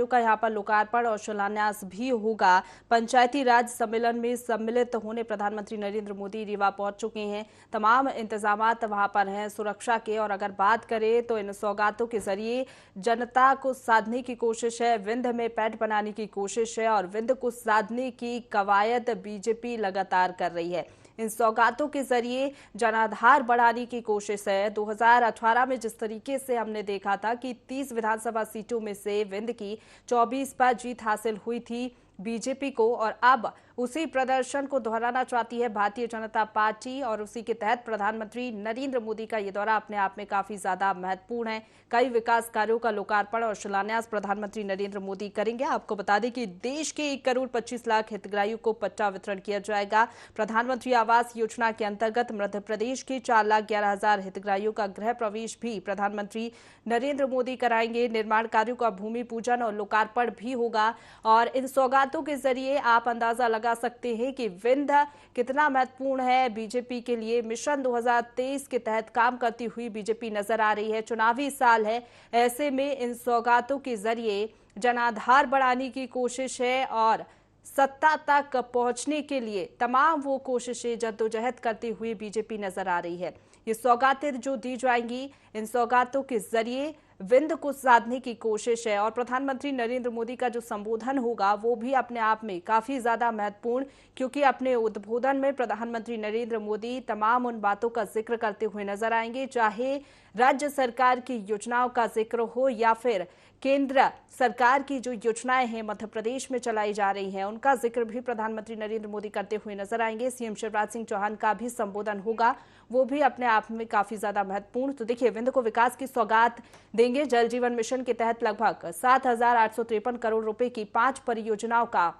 का यहाँ पर लोकार्पण और शिलान्यास भी होगा। पंचायती राज सम्मेलन में सम्मिलित होने प्रधानमंत्री नरेंद्र मोदी रीवा पहुंच चुके हैं। तमाम इंतजामात वहां पर हैं सुरक्षा के। और अगर बात करें तो इन सौगातों के जरिए जनता को साधने की कोशिश है, विंध्य में पैठ बनाने की कोशिश है और विंध्य को साधने की कवायद बीजेपी लगातार कर रही है। इन सौगातों के जरिए जनाधार बढ़ाने की कोशिश है। 2018 में जिस तरीके से हमने देखा था कि 30 विधानसभा सीटों में से विंध्य की 24 पर जीत हासिल हुई थी बीजेपी को, और अब उसी प्रदर्शन को दोहराना चाहती है भारतीय जनता पार्टी। और उसी के तहत प्रधानमंत्री नरेंद्र मोदी का ये दौरा अपने आप में काफी ज्यादा महत्वपूर्ण है। कई विकास कार्यों का लोकार्पण और शिलान्यास प्रधानमंत्री नरेंद्र मोदी करेंगे। आपको बता दें कि देश के 1 करोड़ 25 लाख हितग्राहियों को पट्टा वितरण किया जाएगा। प्रधानमंत्री आवास योजना के अंतर्गत मध्य प्रदेश के 4,11,000 हितग्राहियों का गृह प्रवेश भी प्रधानमंत्री नरेंद्र मोदी कराएंगे। निर्माण कार्यों का भूमि पूजन और लोकार्पण भी होगा। और इन सौगातों के जरिए आप अंदाजा लगा सकते हैं कि विंध्य कितना महत्वपूर्ण है बीजेपी के लिए। मिशन 2023 के तहत काम करती हुई बीजेपी नजर आ रही है। चुनावी साल है, ऐसे में इन सौगातों के जरिए जनाधार बढ़ाने की कोशिश है और सत्ता तक पहुंचने के लिए तमाम वो कोशिशें जद्दोजहद करती हुई बीजेपी नजर आ रही है। ये सौगातें जो दी जाएंगी, इन सौगातों के जरिए विंध्य को साधने की कोशिश है। और प्रधानमंत्री नरेंद्र मोदी का जो संबोधन होगा वो भी अपने आप में काफी ज्यादा महत्वपूर्ण, क्योंकि अपने उद्बोधन में प्रधानमंत्री नरेंद्र मोदी तमाम उन बातों का जिक्र करते हुए नजर आएंगे, चाहे राज्य सरकार की योजनाओं का जिक्र हो या फिर केंद्र सरकार की जो योजनाएं हैं मध्य प्रदेश में चलाई जा रही हैं उनका जिक्र भी प्रधानमंत्री नरेंद्र मोदी करते हुए नजर आएंगे। सीएम शिवराज सिंह चौहान का भी संबोधन होगा, वो भी अपने आप में काफी ज्यादा महत्वपूर्ण। तो देखिए, विंध्य को विकास की सौगात देंगे। जल जीवन मिशन के तहत लगभग 7,853 करोड़ रुपए की 5 परियोजनाओं का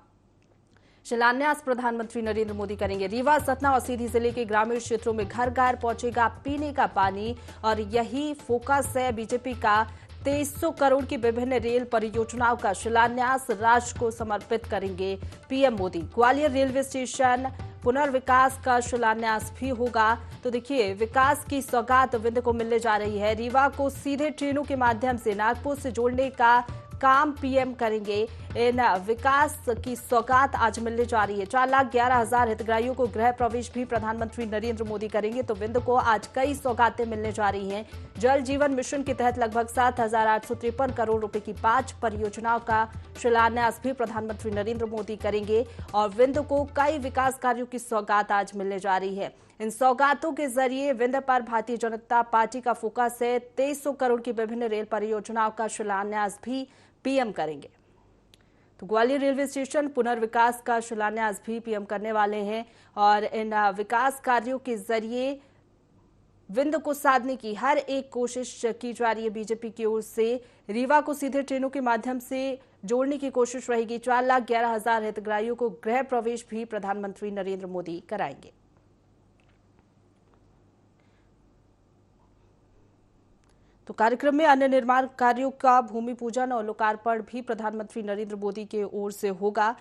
शिलान्यास प्रधानमंत्री नरेंद्र मोदी करेंगे। रीवा, सतना और सीधी जिले के ग्रामीण क्षेत्रों में घर घर पहुंचेगा पीने का पानी, और यही फोकस है बीजेपी का। 2300 करोड़ की विभिन्न रेल परियोजनाओं का शिलान्यास राष्ट्र को समर्पित करेंगे PM Modi. Gwalior railway station पुनर्विकास का शिलान्यास भी होगा। तो देखिए, विकास की सौगात विंध्य को मिलने जा रही है। रीवा को सीधे ट्रेनों के माध्यम से नागपुर से जोड़ने का काम पीएम करेंगे। इन विकास की सौगात आज मिलने जा रही है। 4,11,000 हितग्राहियों को गृह प्रवेश भी प्रधानमंत्री नरेंद्र मोदी करेंगे। तो विंध्य को आज कई सौगातें मिलने जा रही हैं। जल जीवन मिशन के तहत लगभग 7,853 करोड़ रुपए की 5 परियोजनाओं का शिलान्यास भी प्रधानमंत्री नरेंद्र मोदी करेंगे। और विंध्य को कई विकास कार्यों की सौगात आज मिलने जा रही है। इन सौगातों के जरिए विंध्य पर भारतीय जनता पार्टी का फोकस है। 2300 करोड़ की विभिन्न रेल परियोजनाओं का शिलान्यास भी पीएम करेंगे। तो ग्वालियर रेलवे स्टेशन पुनर्विकास का शिलान्यास भी पीएम करने वाले हैं। और इन विकास कार्यों के जरिए विंध्य को साधने की हर एक कोशिश की जा रही है बीजेपी की ओर से। रीवा को सीधे ट्रेनों के माध्यम से जोड़ने की कोशिश रहेगी। 4,11,000 हितग्राहियों को गृह प्रवेश भी प्रधानमंत्री नरेंद्र मोदी कराएंगे। तो कार्यक्रम में अन्य निर्माण कार्यों का भूमि पूजन और लोकार्पण भी प्रधानमंत्री नरेंद्र मोदी के ओर से होगा।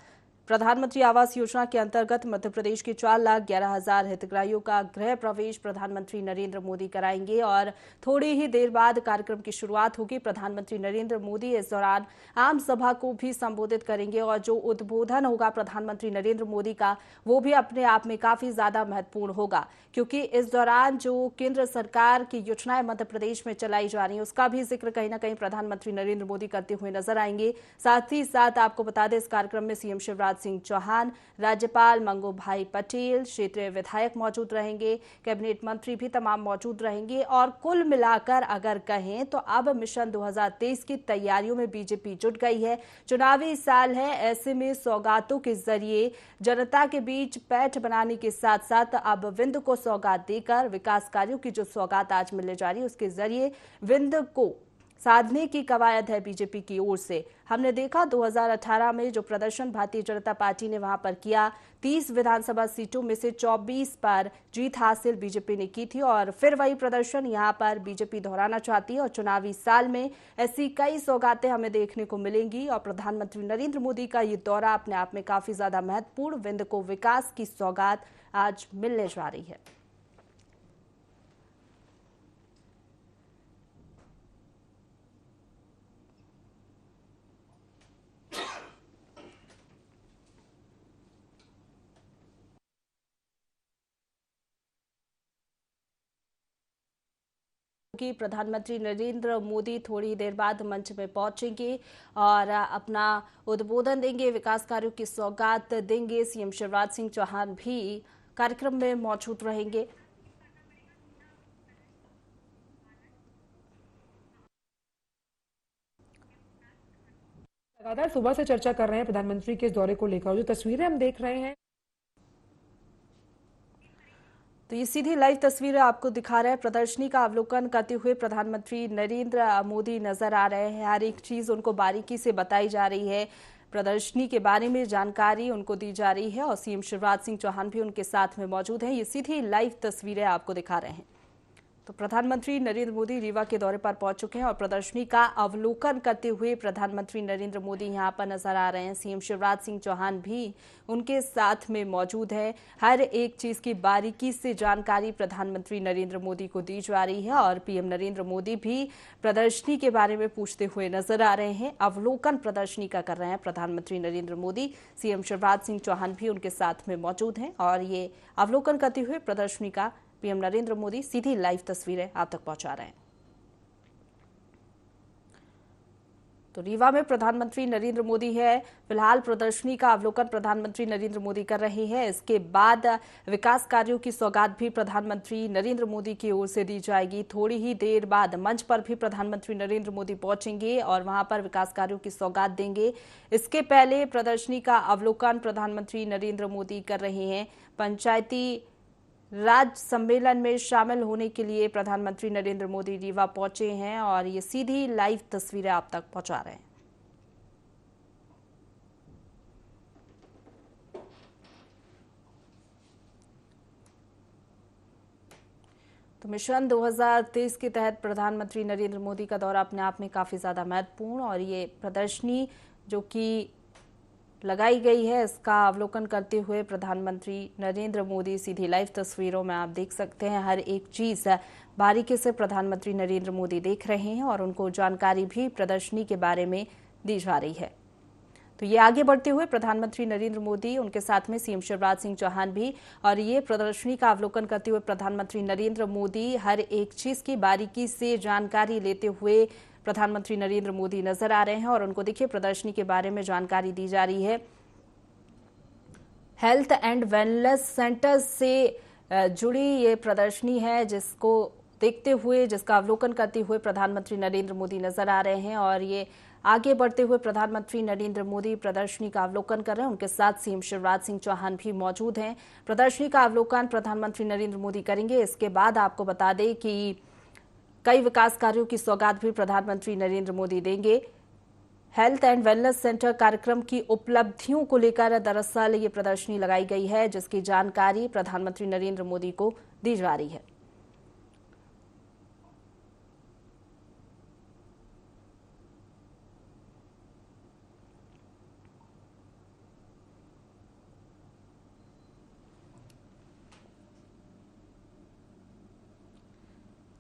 प्रधानमंत्री आवास योजना के अंतर्गत मध्य प्रदेश के 4,11,000 हितग्राहियों का गृह प्रवेश प्रधानमंत्री नरेंद्र मोदी कराएंगे। और थोड़ी ही देर बाद कार्यक्रम की शुरुआत होगी। प्रधानमंत्री नरेंद्र मोदी इस दौरान आम सभा को भी संबोधित करेंगे। और जो उद्बोधन होगा प्रधानमंत्री नरेंद्र मोदी का, वो भी अपने आप में काफी ज्यादा महत्वपूर्ण होगा, क्योंकि इस दौरान जो केंद्र सरकार की योजनाएं मध्य प्रदेश में चलाई जा रही है उसका भी जिक्र कहीं ना कहीं प्रधानमंत्री नरेंद्र मोदी करते हुए नजर आएंगे। साथ ही साथ आपको बता दें, इस कार्यक्रम में सीएम शिवराज सिंह चौहान, राज्यपाल मंगू भाई पटेल, क्षेत्रीय विधायक मौजूद रहेंगे, कैबिनेट मंत्री भी तमाम मौजूद रहेंगे। और कुल मिलाकर अगर कहें तो अब मिशन 2023 की तैयारियों में बीजेपी जुट गई है। चुनावी साल है, ऐसे में सौगातों के जरिए जनता के बीच पैठ बनाने के साथ साथ अब विंध्य को सौगात देकर विकास कार्यों की जो सौगात आज मिलने जा रही है उसके जरिए विंध्य को साधने की कवायद है बीजेपी की ओर से। हमने देखा 2018 में जो प्रदर्शन भारतीय जनता पार्टी ने वहां पर किया, 30 विधानसभा सीटों में से 24 पर जीत हासिल बीजेपी ने की थी। और फिर वही प्रदर्शन यहां पर बीजेपी दोहराना चाहती है। और चुनावी साल में ऐसी कई सौगातें हमें देखने को मिलेंगी। और प्रधानमंत्री नरेंद्र मोदी का ये दौरा अपने आप में काफी ज्यादा महत्वपूर्ण, विंध्य को विकास की सौगात आज मिलने जा रही है। कि प्रधानमंत्री नरेंद्र मोदी थोड़ी देर बाद मंच में पहुंचेंगे और अपना उद्बोधन देंगे, विकास कार्यों की सौगात देंगे। सीएम शिवराज सिंह चौहान भी कार्यक्रम में मौजूद रहेंगे। लगातार सुबह से चर्चा कर रहे हैं प्रधानमंत्री के इस दौरे को लेकर। जो तस्वीरें हम देख रहे हैं, तो ये सीधी लाइव तस्वीरें आपको दिखा रहे हैं। प्रदर्शनी का अवलोकन करते हुए प्रधानमंत्री नरेंद्र मोदी नजर आ रहे हैं। हर एक चीज उनको बारीकी से बताई जा रही है, प्रदर्शनी के बारे में जानकारी उनको दी जा रही है और सीएम शिवराज सिंह चौहान भी उनके साथ में मौजूद हैं। ये सीधी लाइव तस्वीरें आपको दिखा रहे हैं। तो प्रधानमंत्री नरेंद्र मोदी रीवा के दौरे पर पहुंच चुके हैं और प्रदर्शनी का अवलोकन करते हुए प्रधानमंत्री नरेंद्र मोदी यहां पर नजर आ रहे हैं। सीएम शिवराज सिंह चौहान भी उनके साथ में मौजूद है। हर एक चीज की बारीकी से जानकारी प्रधानमंत्री नरेंद्र मोदी को दी जा रही है और पीएम नरेंद्र मोदी भी प्रदर्शनी के बारे में पूछते हुए नजर आ रहे हैं। अवलोकन प्रदर्शनी का कर रहे हैं प्रधानमंत्री नरेंद्र मोदी। सीएम शिवराज सिंह चौहान भी उनके साथ में मौजूद हैं और ये अवलोकन करते हुए प्रदर्शनी का पीएम नरेंद्र मोदी सीधी लाइव तस्वीरें आप तक पहुंचा रहे हैं। तो रीवा में प्रधानमंत्री नरेंद्र मोदी है। फिलहाल प्रदर्शनी का अवलोकन प्रधानमंत्री नरेंद्र मोदी कर रहे हैं। इसके बाद विकास कार्यों की सौगात भी प्रधानमंत्री नरेंद्र मोदी की ओर से दी जाएगी। थोड़ी ही देर बाद मंच पर भी प्रधानमंत्री नरेंद्र मोदी पहुंचेंगे और वहां पर विकास कार्यों की सौगात देंगे। इसके पहले प्रदर्शनी का अवलोकन प्रधानमंत्री नरेंद्र मोदी कर रहे हैं। पंचायती राज सम्मेलन में शामिल होने के लिए प्रधानमंत्री नरेंद्र मोदी रीवा पहुंचे हैं और ये सीधी लाइव तस्वीरें आप तक पहुंचा रहे हैं। तो मिशन 2023 के तहत प्रधानमंत्री नरेंद्र मोदी का दौरा अपने आप में काफी ज्यादा महत्वपूर्ण और ये प्रदर्शनी जो कि लगाई गई है, इसका अवलोकन करते हुए प्रधानमंत्री नरेंद्र मोदी सीधी लाइव तस्वीरों में आप देख सकते हैं। हर एक चीज बारीकी से प्रधानमंत्री नरेंद्र मोदी देख रहे हैं और उनको जानकारी भी प्रदर्शनी के बारे में दी जा रही है। तो ये आगे बढ़ते हुए प्रधानमंत्री नरेंद्र मोदी, उनके साथ में सीएम शिवराज सिंह चौहान भी, और ये प्रदर्शनी का अवलोकन करते हुए प्रधानमंत्री नरेंद्र मोदी हर एक चीज की बारीकी से जानकारी लेते हुए प्रधानमंत्री नरेंद्र मोदी नजर आ रहे हैं और उनको देखिए प्रदर्शनी के बारे में जानकारी दी जा रही है। हेल्थ एंड वेलनेस सेंटर से जुड़ी ये प्रदर्शनी है, जिसको देखते हुए, जिसका अवलोकन करते हुए प्रधानमंत्री नरेंद्र मोदी नजर आ रहे हैं और ये आगे बढ़ते हुए प्रधानमंत्री नरेंद्र मोदी प्रदर्शनी का अवलोकन कर रहे हैं। उनके साथ सीएम शिवराज सिंह चौहान भी मौजूद हैं। प्रदर्शनी का अवलोकन प्रधानमंत्री नरेंद्र मोदी करेंगे। इसके बाद आपको बता दें कि कई विकास कार्यों की सौगात भी प्रधानमंत्री नरेंद्र मोदी देंगे। हेल्थ एंड वेलनेस सेंटर कार्यक्रम की उपलब्धियों को लेकर दरअसल ये प्रदर्शनी लगाई गई है, जिसकी जानकारी प्रधानमंत्री नरेंद्र मोदी को दी जा रही है।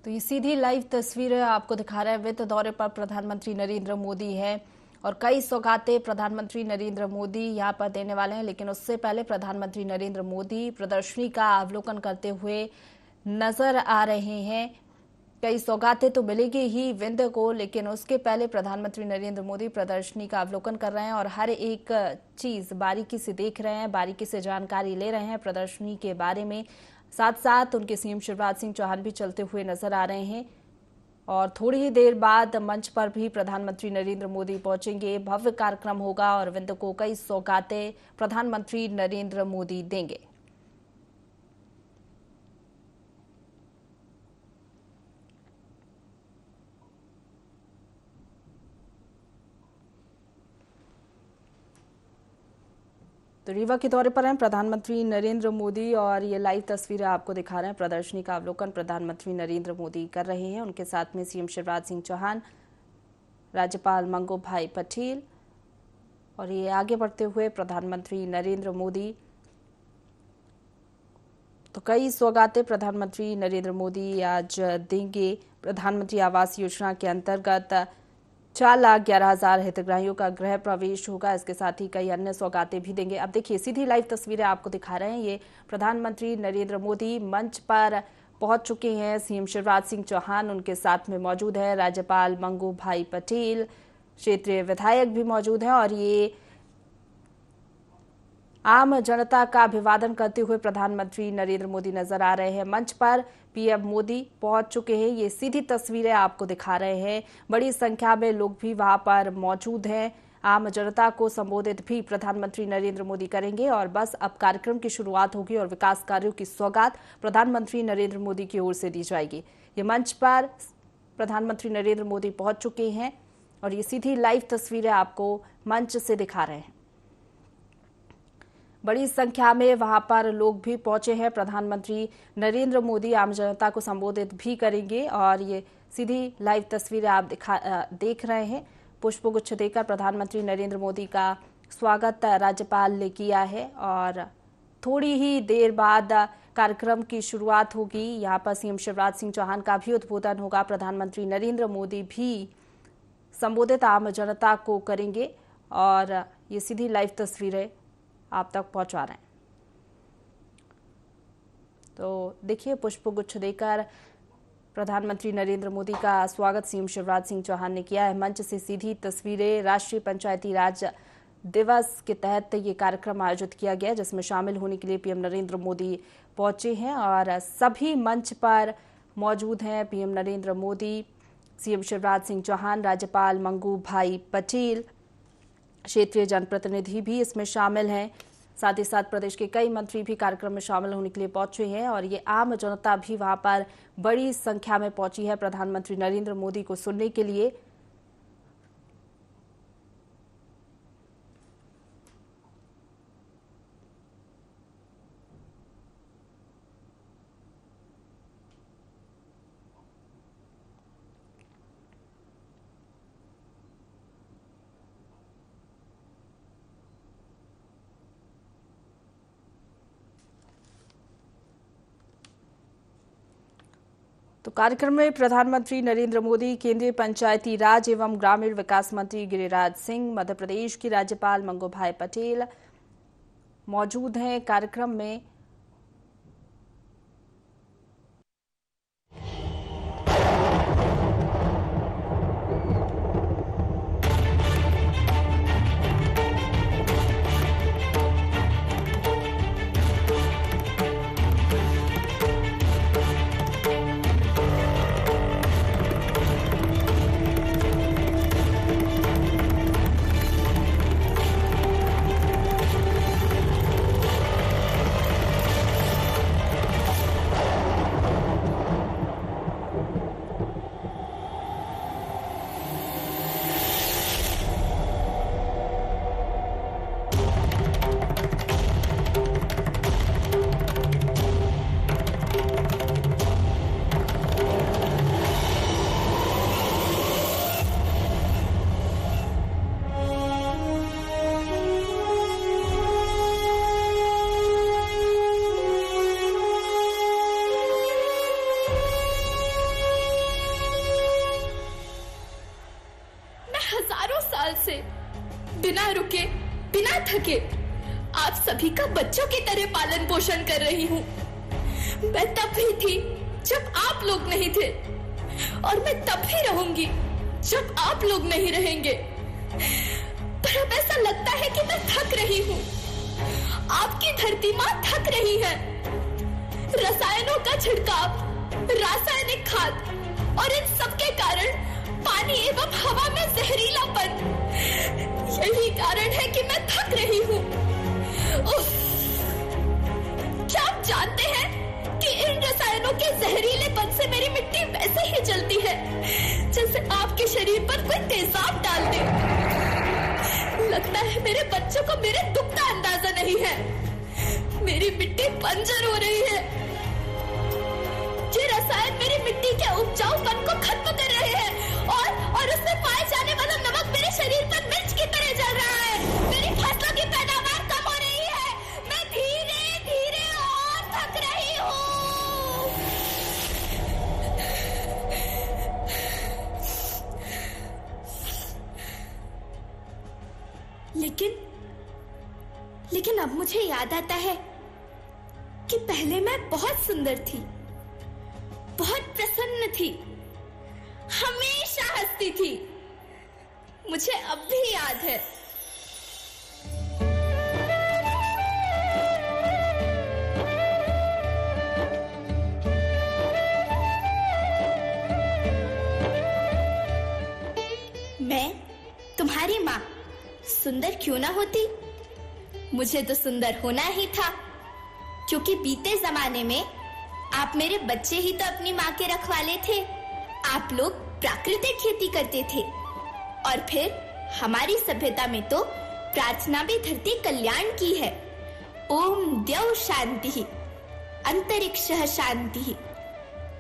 तो ये सीधी लाइव तस्वीरें आपको दिखा रहे हैं। वित्त दौरे पर प्रधानमंत्री नरेंद्र मोदी है और कई सौगातें प्रधानमंत्री नरेंद्र मोदी यहां पर देने वाले हैं, लेकिन उससे पहले प्रधानमंत्री नरेंद्र मोदी प्रदर्शनी का अवलोकन करते हुए नजर आ रहे हैं। कई सौगातें तो मिलेगी ही विंध्य को, लेकिन उसके पहले प्रधानमंत्री नरेंद्र मोदी प्रदर्शनी का अवलोकन कर रहे हैं और हर एक चीज बारीकी से देख रहे हैं, बारीकी से जानकारी ले रहे हैं प्रदर्शनी के बारे में। साथ साथ उनके सीएम शिवराज सिंह चौहान भी चलते हुए नजर आ रहे हैं और थोड़ी ही देर बाद मंच पर भी प्रधानमंत्री नरेंद्र मोदी पहुंचेंगे। भव्य कार्यक्रम होगा और विंध्य को कई सौगातें प्रधानमंत्री नरेंद्र मोदी देंगे। तो रीवा के दौरे पर हैं प्रधानमंत्री नरेंद्र मोदी और ये लाइव तस्वीरें आपको दिखा रहे हैं। प्रदर्शनी का अवलोकन प्रधानमंत्री नरेंद्र मोदी कर रहे हैं। उनके साथ में सीएम शिवराज सिंह चौहान, राज्यपाल मंगू भाई पटेल और ये आगे बढ़ते हुए प्रधानमंत्री नरेंद्र मोदी। तो कई सौगातें प्रधानमंत्री नरेंद्र मोदी आज देंगे। प्रधानमंत्री आवास योजना के अंतर्गत 4,11,000 हितग्राहियों का गृह प्रवेश होगा। इसके साथ ही कई अन्य सौगातें भी देंगे। अब देखिए सीधी लाइव तस्वीरें आपको दिखा रहे हैं। ये प्रधानमंत्री नरेंद्र मोदी मंच पर पहुंच चुके हैं सीएम शिवराज सिंह चौहान, उनके साथ में मौजूद है राज्यपाल मंगू भाई पटेल, क्षेत्रीय विधायक भी मौजूद हैं और ये आम जनता का अभिवादन करते हुए प्रधानमंत्री नरेंद्र मोदी नजर आ रहे हैं। मंच पर पीएम मोदी पहुंच चुके हैं, ये सीधी तस्वीरें आपको दिखा रहे हैं। बड़ी संख्या में लोग भी वहां पर मौजूद हैं। आम जनता को संबोधित भी प्रधानमंत्री नरेंद्र मोदी करेंगे और बस अब कार्यक्रम की शुरुआत होगी और विकास कार्यों की सौगात प्रधानमंत्री नरेंद्र मोदी की ओर से दी जाएगी। ये मंच पर प्रधानमंत्री नरेंद्र मोदी पहुंच चुके हैं और ये सीधी लाइव तस्वीरें आपको मंच से दिखा रहे हैं। बड़ी संख्या में वहां पर लोग भी पहुंचे हैं। प्रधानमंत्री नरेंद्र मोदी आम जनता को संबोधित भी करेंगे और ये सीधी लाइव तस्वीरें आप देख रहे हैं। पुष्पगुच्छ देकर प्रधानमंत्री नरेंद्र मोदी का स्वागत राज्यपाल ने किया है और थोड़ी ही देर बाद कार्यक्रम की शुरुआत होगी। यहाँ पर सीएम शिवराज सिंह चौहान का भी उद्बोधन होगा। प्रधानमंत्री नरेंद्र मोदी भी संबोधित आम जनता को करेंगे और ये सीधी लाइव तस्वीरें आप तक पहुंचा रहे हैं। तो देखिए, पुष्पगुच्छ देकर प्रधानमंत्री नरेंद्र मोदी का स्वागत सीएम शिवराज सिंह चौहान ने किया है। मंच से सीधी तस्वीरें। राष्ट्रीय पंचायती राज दिवस के तहत ये कार्यक्रम आयोजित किया गया, जिसमें शामिल होने के लिए पीएम नरेंद्र मोदी पहुंचे हैं और सभी मंच पर मौजूद हैं। पीएम नरेंद्र मोदी, सीएम शिवराज सिंह चौहान, राज्यपाल मंगू भाई पटेल, क्षेत्रीय जनप्रतिनिधि भी इसमें शामिल हैं। साथ ही साथ प्रदेश के कई मंत्री भी कार्यक्रम में शामिल होने के लिए पहुंचे हैं और ये आम जनता भी वहां पर बड़ी संख्या में पहुंची है प्रधानमंत्री नरेंद्र मोदी को सुनने के लिए। तो कार्यक्रम में प्रधानमंत्री नरेंद्र मोदी, केंद्रीय पंचायती राज एवं ग्रामीण विकास मंत्री गिरिराज सिंह, मध्य प्रदेश की राज्यपाल मंगू भाई पटेल मौजूद हैं कार्यक्रम में। से बिना रुके, बिना थके आप सभी का बच्चों की तरह पालन पोषण कर रही हूँ। मैं तब भी थी जब आप लोग नहीं थे और मैं तब भी रहूंगी जब आप लोग नहीं रहेंगे। पर अब ऐसा लगता है कि मैं थक रही हूँ। आपकी धरती माँ थक रही है। रसायनों का छिड़काव, रासायनिक खाद और इन सब के कारण पानी एवं हवा में जहरीलापन, यही कारण है कि मैं थक रही हूँ। क्या आप जानते हैं कि इन रसायनों के जहरीलेपन से मेरी मिट्टी वैसे ही जलती है जैसे आपके शरीर पर कोई तेजाब डाल दे। लगता है मेरे बच्चों को मेरे दुख का अंदाजा नहीं है। मेरी मिट्टी बंजर हो रही है। ये रसायन मेरी मिट्टी के उपजाऊपन को खत्म कर रहे हैं और उसमें पाए जाने वाला नमक मेरे शरीर पर मिर्च की तरह जल रहा है। मेरी फसलों की पैदावार कम हो रही है। मैं धीरे धीरे और थक रही हूँ। लेकिन अब मुझे याद आता है कि पहले मैं बहुत सुंदर थी। बहुत प्रसन्न थी, हमेशा हंसती थी। मुझे अब भी याद है। मैं तुम्हारी माँ सुंदर क्यों ना होती? मुझे तो सुंदर होना ही था, क्योंकि बीते जमाने में आप मेरे बच्चे ही तो अपनी माँ के रखवाले थे। आप लोग प्राकृतिक खेती करते थे, और फिर हमारी सभ्यता में तो प्रार्थना भी धरती कल्याण की है। ओम द्यौ शांति, अंतरिक्षः शांति,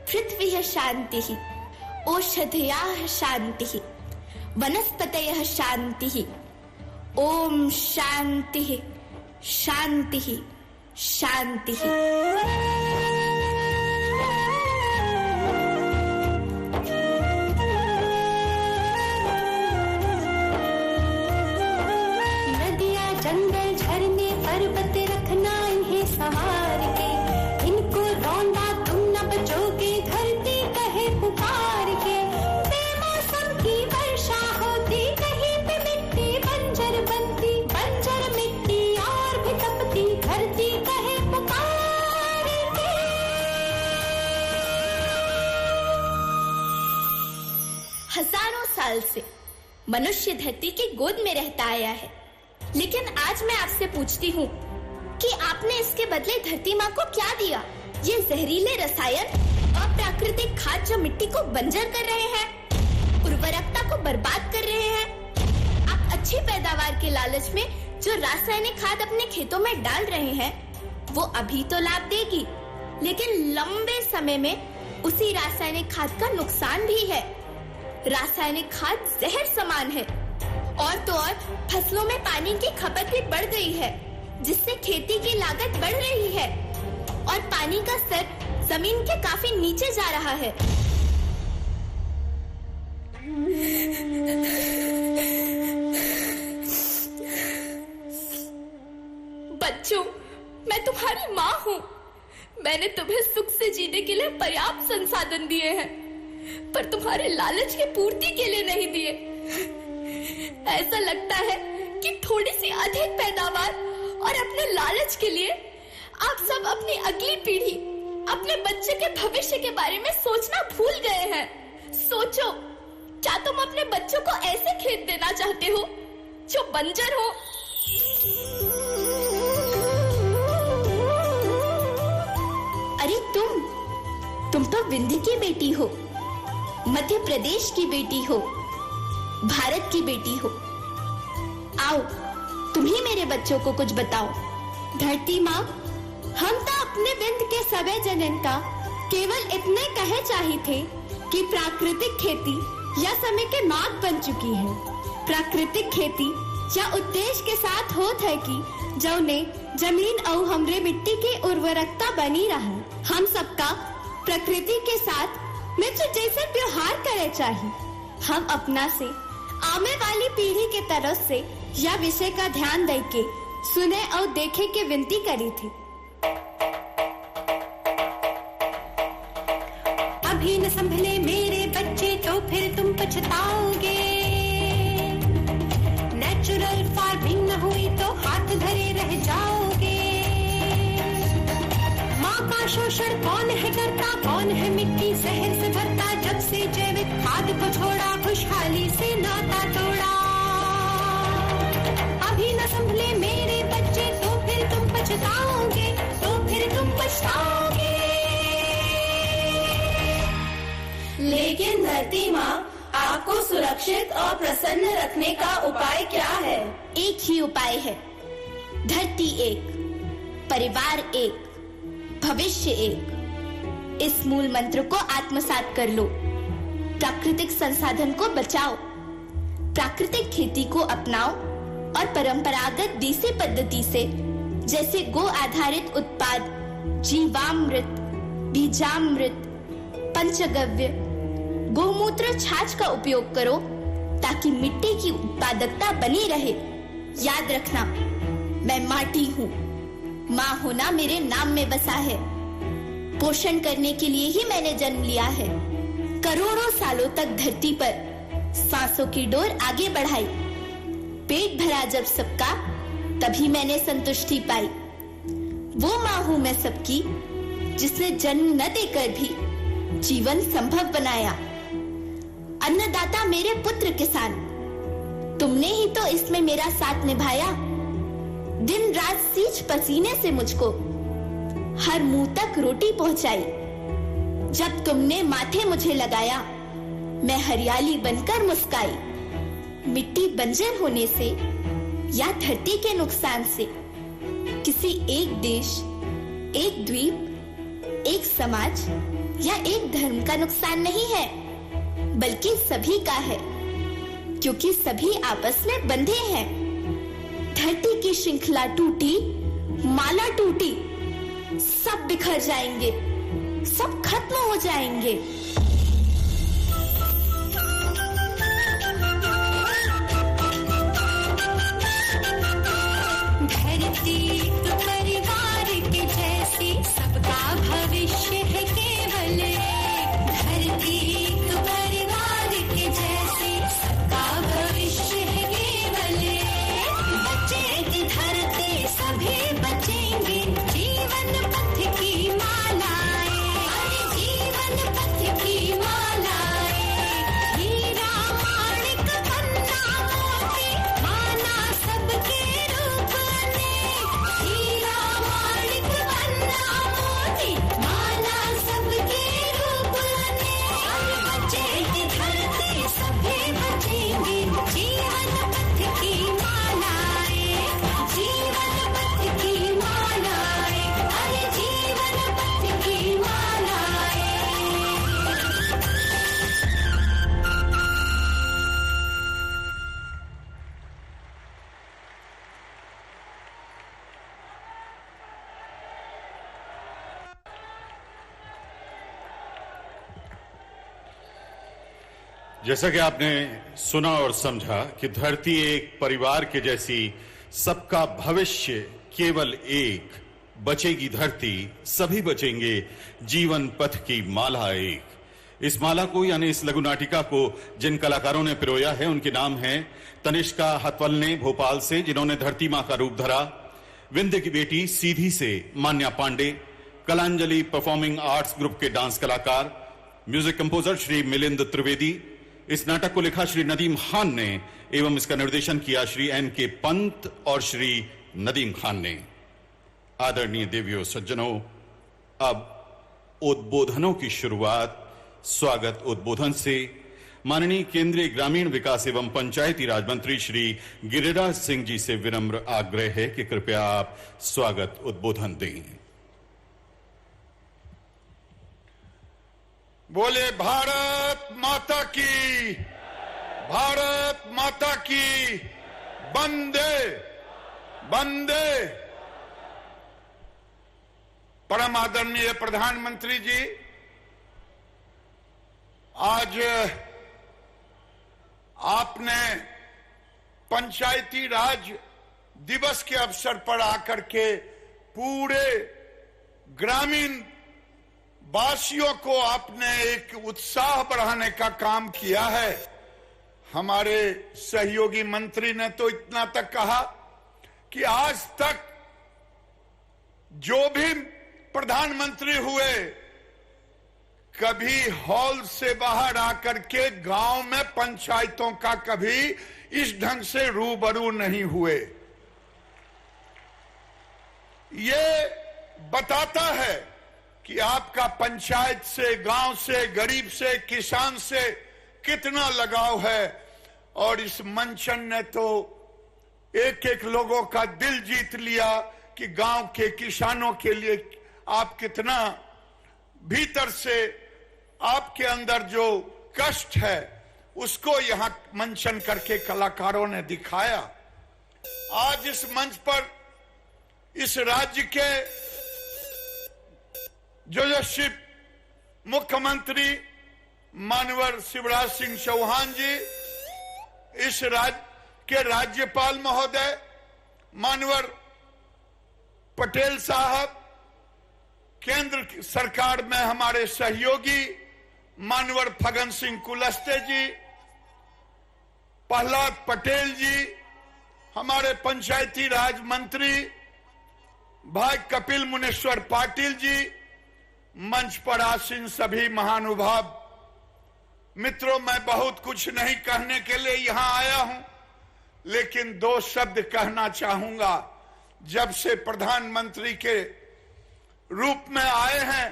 पृथ्वी शांति, औषधयः शांति, वनस्पतयः शांति। ओम शांति शांति शांति। नदियाँ, जंगल, झरने, पर्वत रखना इन्हें संवार के, इनको रौंदा तुम न बचोगे, धरती कहे पुकार के। बेमौसम की वर्षा होती, कहीं पे मिट्टी बंजर बनती, बंजर मिट्टी और भी तपती, धरती कहे पुकार के। हजारों साल से मनुष्य धरती की गोद में रहता आया है, लेकिन आज मैं आपसे पूछती हूँ कि आपने इसके बदले धरती माँ को क्या दिया? ये जहरीले रसायन, अप्राकृतिक खाद जो मिट्टी को बंजर कर रहे हैं, उर्वरकता को बर्बाद कर रहे हैं। आप अच्छी पैदावार के लालच में जो रासायनिक खाद अपने खेतों में डाल रहे हैं, वो अभी तो लाभ देगी, लेकिन लंबे समय में उसी रासायनिक खाद का नुकसान भी है। रासायनिक खाद जहर समान है, और तो और फसलों में पानी की खपत भी बढ़ गई है, जिससे खेती की लागत बढ़ रही है और पानी का स्तर जमीन के काफी नीचे जा रहा है। बच्चों, मैं तुम्हारी माँ हूँ। मैंने तुम्हें सुख से जीने के लिए पर्याप्त संसाधन दिए हैं, पर तुम्हारे लालच की पूर्ति के लिए नहीं दिए। ऐसा लगता है कि थोड़ी सी अधिक पैदावार और अपने लालच के लिए आप सब अपनी अगली पीढ़ी, अपने बच्चे के भविष्य के बारे में सोचना भूल गए हैं। सोचो, क्या तुम अपने बच्चों को ऐसे खेत देना चाहते हो जो बंजर हो? अरे तुम तो विंध्य की बेटी हो, मध्य प्रदेश की बेटी हो, भारत की बेटी हो। आओ, तुम ही मेरे बच्चों को कुछ बताओ। धरती माँ, हम तो अपने विंध्य के सवै जनन का केवल इतने कहे चाही थे कि प्राकृतिक खेती या समय के मार्ग बन चुकी है। प्राकृतिक खेती या उद्देश्य के साथ होत है कि जौने जमीन और हमरे मिट्टी की उर्वरकता बनी रहे। हम सबका प्रकृति के साथ मित्र जैसे व्यवहार करे चाहिए। हम अपना से आने वाली पीढ़ी के तरफ से यह विषय का ध्यान दे के सुने और देखे के विनती करी थी। अभी न संभले मेरे बच्चे तो फिर तुम पछताओगे। नेचुरल फार्मिंग न हुई तो हाथ धरे रह जाओगे। माँ का शोषण कौन है करता, कौन है मिट्टी जहर से भरता। जब से जैविक खाद को छोड़ा, खुशहाली से नाता तोड़ा। अभी न संभले मेरे बच्चे तो फिर तुम पछताओगे, तो फिर तुम पछताओगे। लेकिन धरती माँ, आपको सुरक्षित और प्रसन्न रखने का उपाय क्या है? एक ही उपाय है, धरती एक, परिवार एक, भविष्य एक। इस मूल मंत्र को आत्मसात कर लो। प्राकृतिक संसाधन को बचाओ, प्राकृतिक खेती को अपनाओ और परंपरागत देसी पद्धति से, जैसे गो आधारित उत्पाद, जीवामृत, बीजामृत, पंचगव्य, गौमूत्र, छाछ का उपयोग करो, ताकि मिट्टी की उत्पादकता बनी रहे। याद रखना, मैं माटी हूँ, माँ होना मेरे नाम में बसा है। पोषण करने के लिए ही मैंने जन्म लिया है। करोड़ों सालों तक धरती पर सांसों की डोर आगे बढ़ाई। पेट भरा जब सबका, तभी मैंने संतुष्टि पाई। वो माँ हूं मैं सबकी, जिसने जन्म न देकर भी जीवन संभव बनाया। अन्नदाता मेरे पुत्र किसान, तुमने ही तो इसमें मेरा साथ निभाया। दिन रात सींच पसीने से मुझको हर मुंह तक रोटी पहुंचाई। जब तुमने माथे मुझे लगाया, मैं हरियाली बनकर मुस्काई। मिट्टी बंजर होने से या धरती के नुकसान से किसी एक देश, एक द्वीप, एक समाज या एक धर्म का नुकसान नहीं है, बल्कि सभी का है, क्योंकि सभी आपस में बंधे हैं। धरती की श्रृंखला टूटी, माला टूटी, सब बिखर जाएंगे, सब खत्म हो जाएंगे। धरती एक परिवार के जैसी, सबका भविष्य है केवल एक। धरती एक परिवार के जैसी, सबका भविष्य है केवल एक। बचेगी धरती, सभी बचेंगे, जीवन पथ की मालाएं, जीवन पथ की मालाएं। हीरा माणिक पन्ना मोती, माना सबके रूप ने। हीरा माणिक पन्ना मोती, माना सबके रूप ने। बचेगी धरती, सभी बचेंगे, जीवन पथ की मालाएं, जीवन पथ की मालाएं, अरे जीवन पथ की मालाएं। जैसा कि आपने सुना और समझा कि धरती एक परिवार के जैसी, सबका भविष्य केवल एक। बचेगी धरती, सभी बचेंगे, जीवन पथ की माला एक। इस माला को यानी इस लघु नाटिका को जिन कलाकारों ने पिरोया है, उनके नाम हैं तनिष्का हथवलने भोपाल से, जिन्होंने धरती मां का रूप धरा। विंध्य की बेटी सीधी से मान्या पांडे, कलांजलि परफॉर्मिंग आर्ट्स ग्रुप के डांस कलाकार। Music composer Shri Milind Trivedi. इस नाटक को लिखा श्री नदीम खान ने एवं इसका निर्देशन किया श्री एन.के. पंत और श्री नदीम खान ने। आदरणीय देवियों सज्जनों, अब उद्बोधनों की शुरुआत स्वागत उद्बोधन से माननीय केंद्रीय ग्रामीण विकास एवं पंचायती राज मंत्री श्री गिरिराज सिंह जी से विनम्र आग्रह है कि कृपया आप स्वागत उद्बोधन दें। बोले भारत माता की, भारत माता की, वंदे वंदे। परम आदरणीय प्रधानमंत्री जी, आज आपने पंचायती राज दिवस के अवसर पर आकर के पूरे ग्रामीण वासियों को आपने एक उत्साह बढ़ाने का काम किया है। हमारे सहयोगी मंत्री ने तो इतना तक कहा कि आज तक जो भी प्रधानमंत्री हुए, कभी हॉल से बाहर आकर के गांव में पंचायतों का कभी इस ढंग से रूबरू नहीं हुए। ये बताता है कि आपका पंचायत से, गांव से, गरीब से, किसान से कितना लगाव है। और इस मंचन ने तो एक एक लोगों का दिल जीत लिया कि गांव के किसानों के लिए आप कितना भीतर से आपके अंदर जो कष्ट है उसको यहां मंचन करके कलाकारों ने दिखाया। आज इस मंच पर इस राज्य के यशस्वी मुख्यमंत्री मानवर शिवराज सिंह चौहान जी, इस राज्य के राज्यपाल महोदय मानवर पटेल साहब, केंद्र सरकार में हमारे सहयोगी मानवर फगन सिंह कुलस्ते जी, प्रहलाद पटेल जी, हमारे पंचायती राज मंत्री भाई कपिल मुनेश्वर पाटिल जी, मंच पर आसीन सभी महानुभाव मित्रों, मैं बहुत कुछ नहीं कहने के लिए यहां आया हूं, लेकिन 2 शब्द कहना चाहूंगा। जब से प्रधानमंत्री के रूप में आए हैं,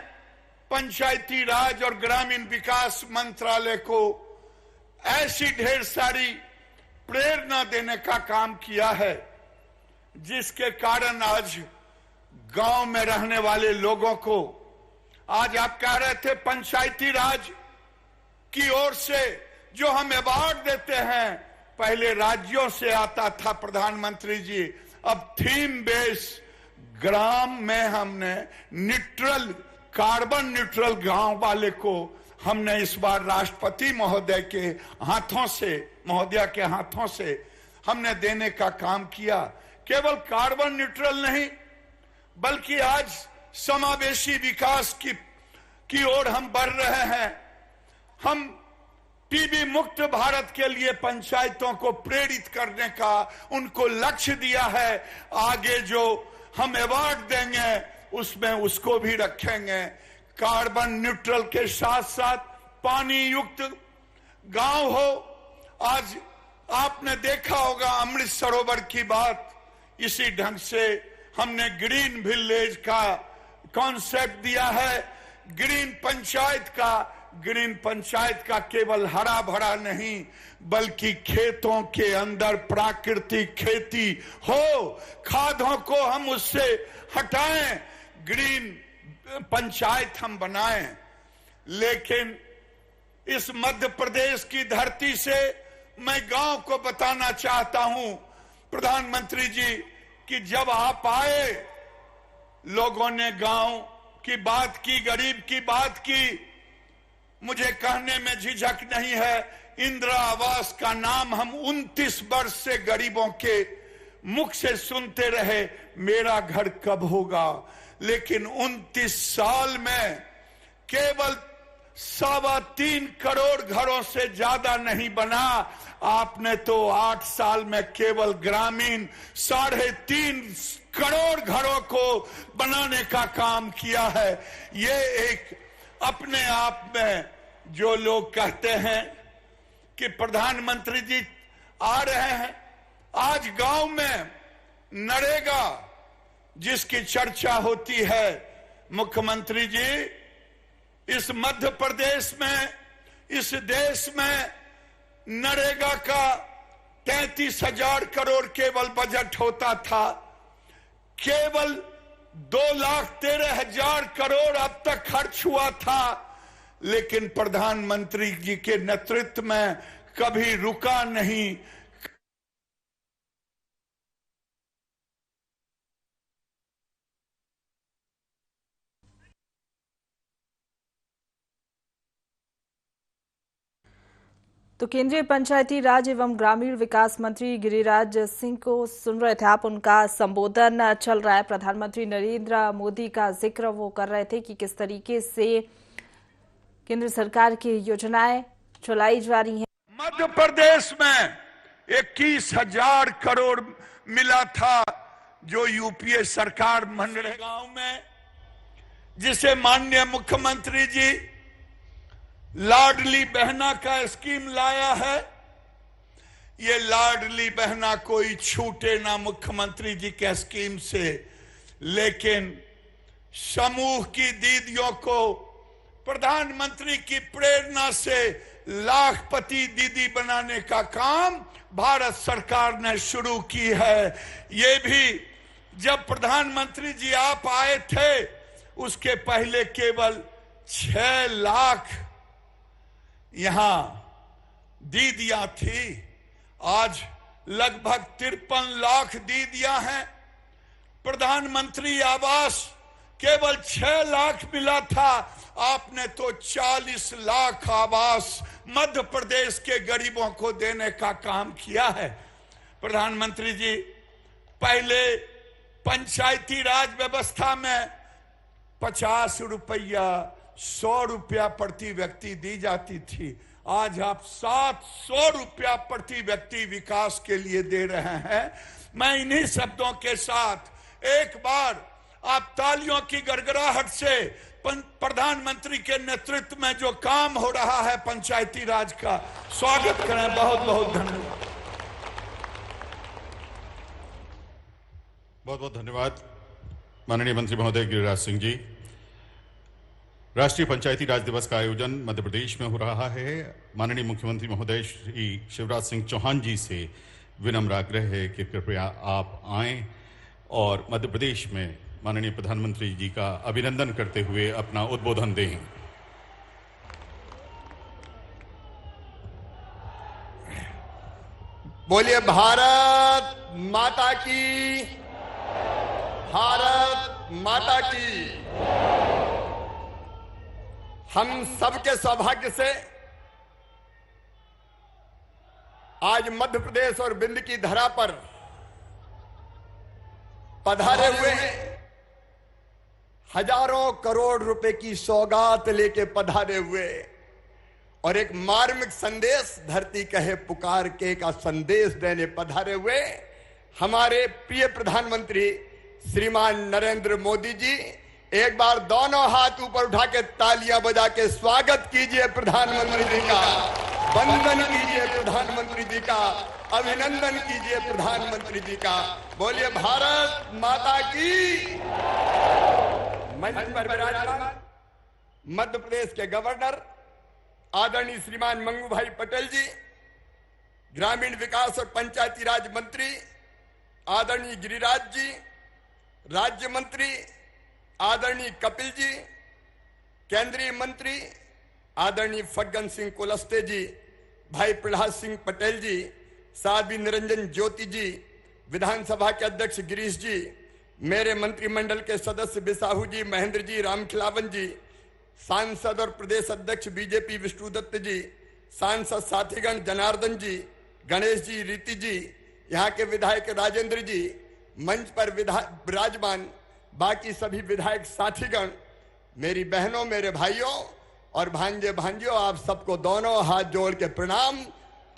पंचायती राज और ग्रामीण विकास मंत्रालय को ऐसी ढेर सारी प्रेरणा देने का काम किया है, जिसके कारण आज गांव में रहने वाले लोगों को, आज आप कह रहे थे पंचायती राज की ओर से जो हम अवार्ड देते हैं, पहले राज्यों से आता था प्रधानमंत्री जी, अब थीम बेस ग्राम में हमने न्यूट्रल, कार्बन न्यूट्रल गांव वाले को हमने इस बार राष्ट्रपति महोदय के हाथों से, महोदया के हाथों से हमने देने का काम किया। केवल कार्बन न्यूट्रल नहीं, बल्कि आज समावेशी विकास की ओर हम बढ़ रहे हैं। हम टीबी मुक्त भारत के लिए पंचायतों को प्रेरित करने का उनको लक्ष्य दिया है। आगे जो हम अवार्ड देंगे उसमें उसको भी रखेंगे। कार्बन न्यूट्रल के साथ साथ पानी युक्त गांव हो। आज आपने देखा होगा अमृत सरोवर की बात, इसी ढंग से हमने ग्रीन विलेज का कॉन्सेप्ट दिया है। ग्रीन पंचायत का केवल हरा भरा नहीं, बल्कि खेतों के अंदर प्राकृतिक खेती हो, खादों को हम उससे हटाएं, ग्रीन पंचायत हम बनाएं। लेकिन इस मध्य प्रदेश की धरती से मैं गांव को बताना चाहता हूं प्रधानमंत्री जी कि जब आप आए, लोगों ने गांव की बात की, गरीब की बात की। मुझे कहने में झिझक नहीं है, इंदिरा आवास का नाम हम 29 वर्ष से गरीबों के मुख से सुनते रहे, मेरा घर कब होगा। लेकिन 29 साल में केवल 3.25 करोड़ घरों से ज्यादा नहीं बना। आपने तो 8 साल में केवल ग्रामीण 3.5 करोड़ घरों को बनाने का काम किया है। ये एक अपने आप में, जो लोग कहते हैं कि प्रधानमंत्री जी आ रहे हैं, आज गांव में नरेगा जिसकी चर्चा होती है, मुख्यमंत्री जी इस मध्य प्रदेश में, इस देश में नरेगा का 33,000 करोड़ केवल बजट होता था। केवल 2,13,000 करोड़ अब तक खर्च हुआ था, लेकिन प्रधानमंत्री जी के नेतृत्व में कभी रुका नहीं। तो केंद्रीय पंचायती राज एवं ग्रामीण विकास मंत्री गिरिराज सिंह को सुन रहे थे आप। उनका संबोधन चल रहा है। प्रधानमंत्री नरेंद्र मोदी का जिक्र वो कर रहे थे कि किस तरीके से केंद्र सरकार की योजनाएं चलाई जा रही हैं। मध्य प्रदेश में 21,000 करोड़ मिला था, जो यूपीए सरकार मनरेगांव में, जिसे माननीय मुख्यमंत्री जी लाडली बहना का स्कीम लाया है। ये लाडली बहना कोई छूटे ना मुख्यमंत्री जी के स्कीम से, लेकिन समूह की दीदियों को प्रधानमंत्री की प्रेरणा से लाखपति दीदी बनाने का काम भारत सरकार ने शुरू की है। ये भी जब प्रधानमंत्री जी आप आए थे, उसके पहले केवल 6 लाख यहां दीदियां थी। आज लगभग 53 लाख दीदियां हैं। प्रधानमंत्री आवास केवल 6 लाख मिला था, आपने तो 40 लाख आवास मध्य प्रदेश के गरीबों को देने का काम किया है। प्रधानमंत्री जी पहले पंचायती राज व्यवस्था में 50 रुपया 100 रुपया प्रति व्यक्ति दी जाती थी, आज आप 700 रुपया प्रति व्यक्ति विकास के लिए दे रहे हैं। मैं इन्हीं शब्दों के साथ एक बार आप तालियों की गड़गड़ाहट से प्रधानमंत्री के नेतृत्व में जो काम हो रहा है पंचायती राज का स्वागत करें। बहुत बहुत धन्यवाद। बहुत बहुत धन्यवाद माननीय मंत्री महोदय गिरिराज सिंह जी। राष्ट्रीय पंचायती राज दिवस का आयोजन मध्य प्रदेश में हो रहा है। माननीय मुख्यमंत्री महोदय श्री शिवराज सिंह चौहान जी से विनम्र आग्रह है कि कृपया आप आएं और मध्य प्रदेश में माननीय प्रधानमंत्री जी का अभिनंदन करते हुए अपना उद्बोधन दें। बोलिए भारत माता की, भारत माता की। हम सबके सौभाग्य से आज मध्य प्रदेश और विंध्य की धरा पर पधारे हुए हैं। हजारों करोड़ रुपए की सौगात लेके पधारे हुए और एक मार्मिक संदेश, धरती कहे पुकार के का संदेश देने पधारे हुए हमारे प्रिय प्रधानमंत्री श्रीमान नरेंद्र मोदी जी। एक बार दोनों हाथ ऊपर उठा के तालियां बजा के स्वागत कीजिए प्रधानमंत्री जी का, वंदन कीजिए प्रधानमंत्री जी का, अभिनंदन कीजिए प्रधानमंत्री जी का। बोलिए भारत माता की। मंच पर विराजमान मध्य प्रदेश के गवर्नर आदरणीय श्रीमान मंगू भाई पटेल जी, ग्रामीण विकास और पंचायती राज मंत्री आदरणीय गिरिराज जी, राज्य मंत्री आदरणीय कपिल जी, केंद्रीय मंत्री आदरणीय फग्गन सिंह कुलस्ते जी, भाई प्रहलाद सिंह पटेल जी, साध्वी निरंजन ज्योति जी, विधानसभा के अध्यक्ष गिरीश जी, मेरे मंत्रिमंडल के सदस्य बिसाहू जी, महेंद्र जी, रामखिलावन जी, सांसद और प्रदेश अध्यक्ष बीजेपी विष्णुदत्त जी, सांसद साथीगण जनार्दन जी, गणेश जी, रीति जी, यहाँ के विधायक राजेंद्र जी, मंच पर विराजमान बाकी सभी विधायक साथीगण, मेरी बहनों, मेरे भाइयों और भांजे भांजियों, आप सबको दोनों हाथ जोड़ के प्रणाम,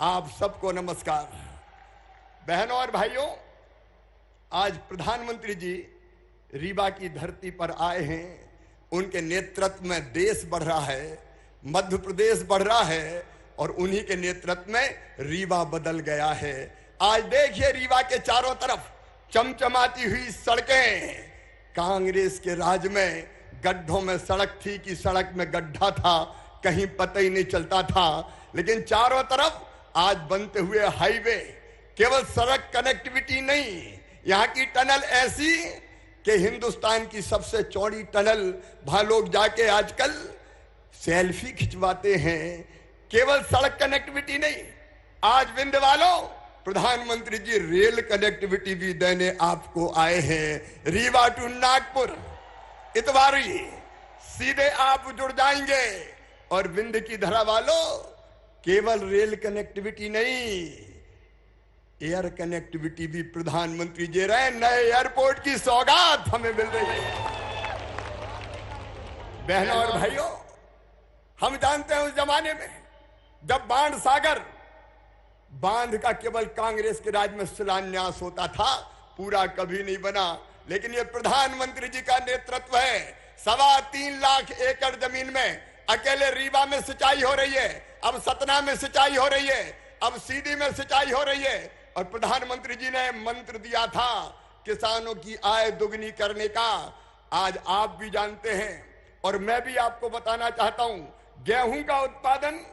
आप सबको नमस्कार। बहनों और भाइयों, आज प्रधानमंत्री जी रीवा की धरती पर आए हैं। उनके नेतृत्व में देश बढ़ रहा है, मध्य प्रदेश बढ़ रहा है और उन्हीं के नेतृत्व में रीवा बदल गया है। आज देखिए रीवा के चारों तरफ चमचमाती हुई सड़कें। कांग्रेस के राज में गड्ढों में सड़क थी कि सड़क में गड्ढा था, कहीं पता ही नहीं चलता था, लेकिन चारों तरफ आज बनते हुए हाईवे। केवल सड़क कनेक्टिविटी नहीं, यहाँ की टनल ऐसी कि हिंदुस्तान की सबसे चौड़ी टनल, वहां लोग जाके आजकल सेल्फी खिंचवाते हैं। केवल सड़क कनेक्टिविटी नहीं, आज विंध्य वालों प्रधानमंत्री जी रेल कनेक्टिविटी भी देने आपको आए हैं। रीवा टू नागपुर इतवारी सीधे आप जुड़ जाएंगे। और विंध्य की धरा वालों केवल रेल कनेक्टिविटी नहीं, एयर कनेक्टिविटी भी प्रधानमंत्री दे रहे हैं। नए एयरपोर्ट की सौगात हमें मिल रही है। बहनों और भाइयों, हम जानते हैं उस जमाने में जब बाण सागर बांध का केवल कांग्रेस के राज में शिलान्यास होता था, पूरा कभी नहीं बना, लेकिन ये प्रधानमंत्री जी का नेतृत्व है। 3.25 लाख एकड़ जमीन में अकेले रीवा में सिंचाई हो रही है, अब सतना में सिंचाई हो रही है, अब सीधी में सिंचाई हो रही है। और प्रधानमंत्री जी ने मंत्र दिया था किसानों की आय दुगनी करने का। आज आप भी जानते हैं और मैं भी आपको बताना चाहता हूं, गेहूं का उत्पादन